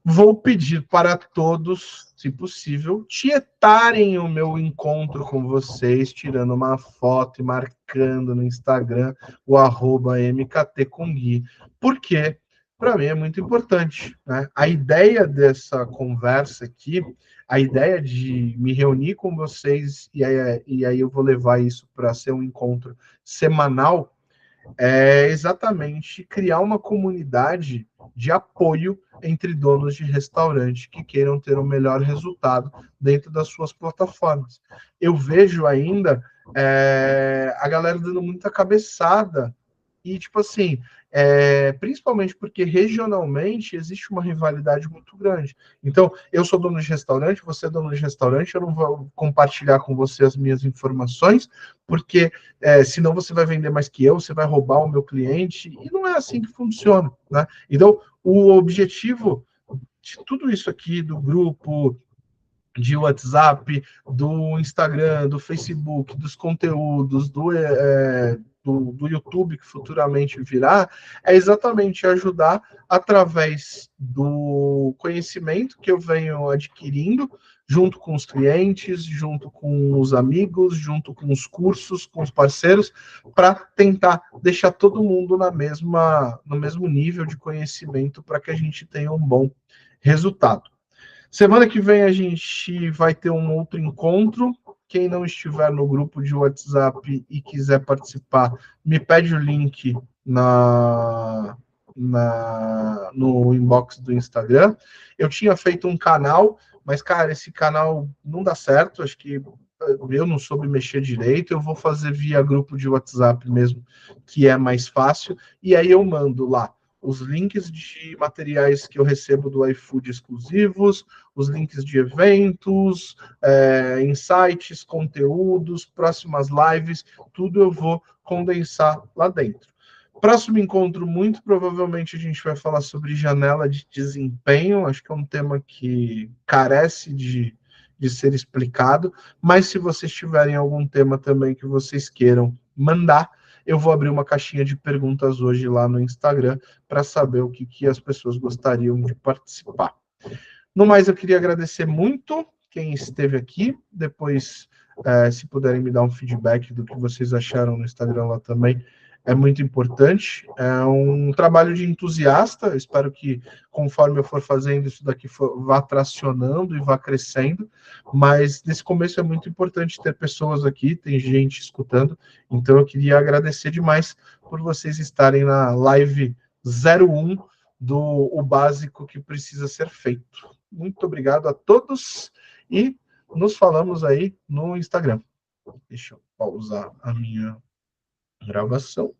vou pedir para todos, se possível, tietarem o meu encontro com vocês, tirando uma foto e marcando no Instagram o @mktcongui. Por quê? Para mim é muito importante, né? A ideia dessa conversa aqui, a ideia de me reunir com vocês, e aí eu vou levar isso para ser um encontro semanal, é exatamente criar uma comunidade de apoio entre donos de restaurante que queiram ter um melhor resultado dentro das suas plataformas. Eu vejo ainda a galera dando muita cabeçada e, tipo assim, principalmente porque regionalmente existe uma rivalidade muito grande. Então, eu sou dono de restaurante, você é dono de restaurante, eu não vou compartilhar com você as minhas informações, porque senão você vai vender mais que eu, você vai roubar o meu cliente, e não é assim que funciona, né? Então, o objetivo de tudo isso aqui, do grupo, de WhatsApp, do Instagram, do Facebook, dos conteúdos, do YouTube, que futuramente virá, é exatamente ajudar através do conhecimento que eu venho adquirindo, junto com os clientes, junto com os amigos, junto com os cursos, com os parceiros, para tentar deixar todo mundo no mesmo nível de conhecimento para que a gente tenha um bom resultado. Semana que vem a gente vai ter um outro encontro. Quem não estiver no grupo de WhatsApp e quiser participar, me pede o link no inbox do Instagram. Eu tinha feito um canal, mas, cara, esse canal não dá certo. Acho que eu não soube mexer direito. Eu vou fazer via grupo de WhatsApp mesmo, que é mais fácil. E aí eu mando lá os links de materiais que eu recebo do iFood exclusivos, os links de eventos, insights, conteúdos, próximas lives, tudo eu vou condensar lá dentro. Próximo encontro, muito provavelmente a gente vai falar sobre janela de desempenho, acho que é um tema que carece de ser explicado, mas se vocês tiverem algum tema também que vocês queiram mandar, eu vou abrir uma caixinha de perguntas hoje lá no Instagram para saber o que as pessoas gostariam de participar. No mais, eu queria agradecer muito quem esteve aqui. Depois, se puderem me dar um feedback do que vocês acharam no Instagram lá também, é muito importante, é um trabalho de entusiasta, eu espero que conforme eu for fazendo isso daqui vá tracionando e vá crescendo, mas nesse começo é muito importante ter pessoas aqui, tem gente escutando, então eu queria agradecer demais por vocês estarem na live 01 do O Básico que Precisa Ser Feito. Muito obrigado a todos e nos falamos aí no Instagram. Deixa eu pausar a minha gravação.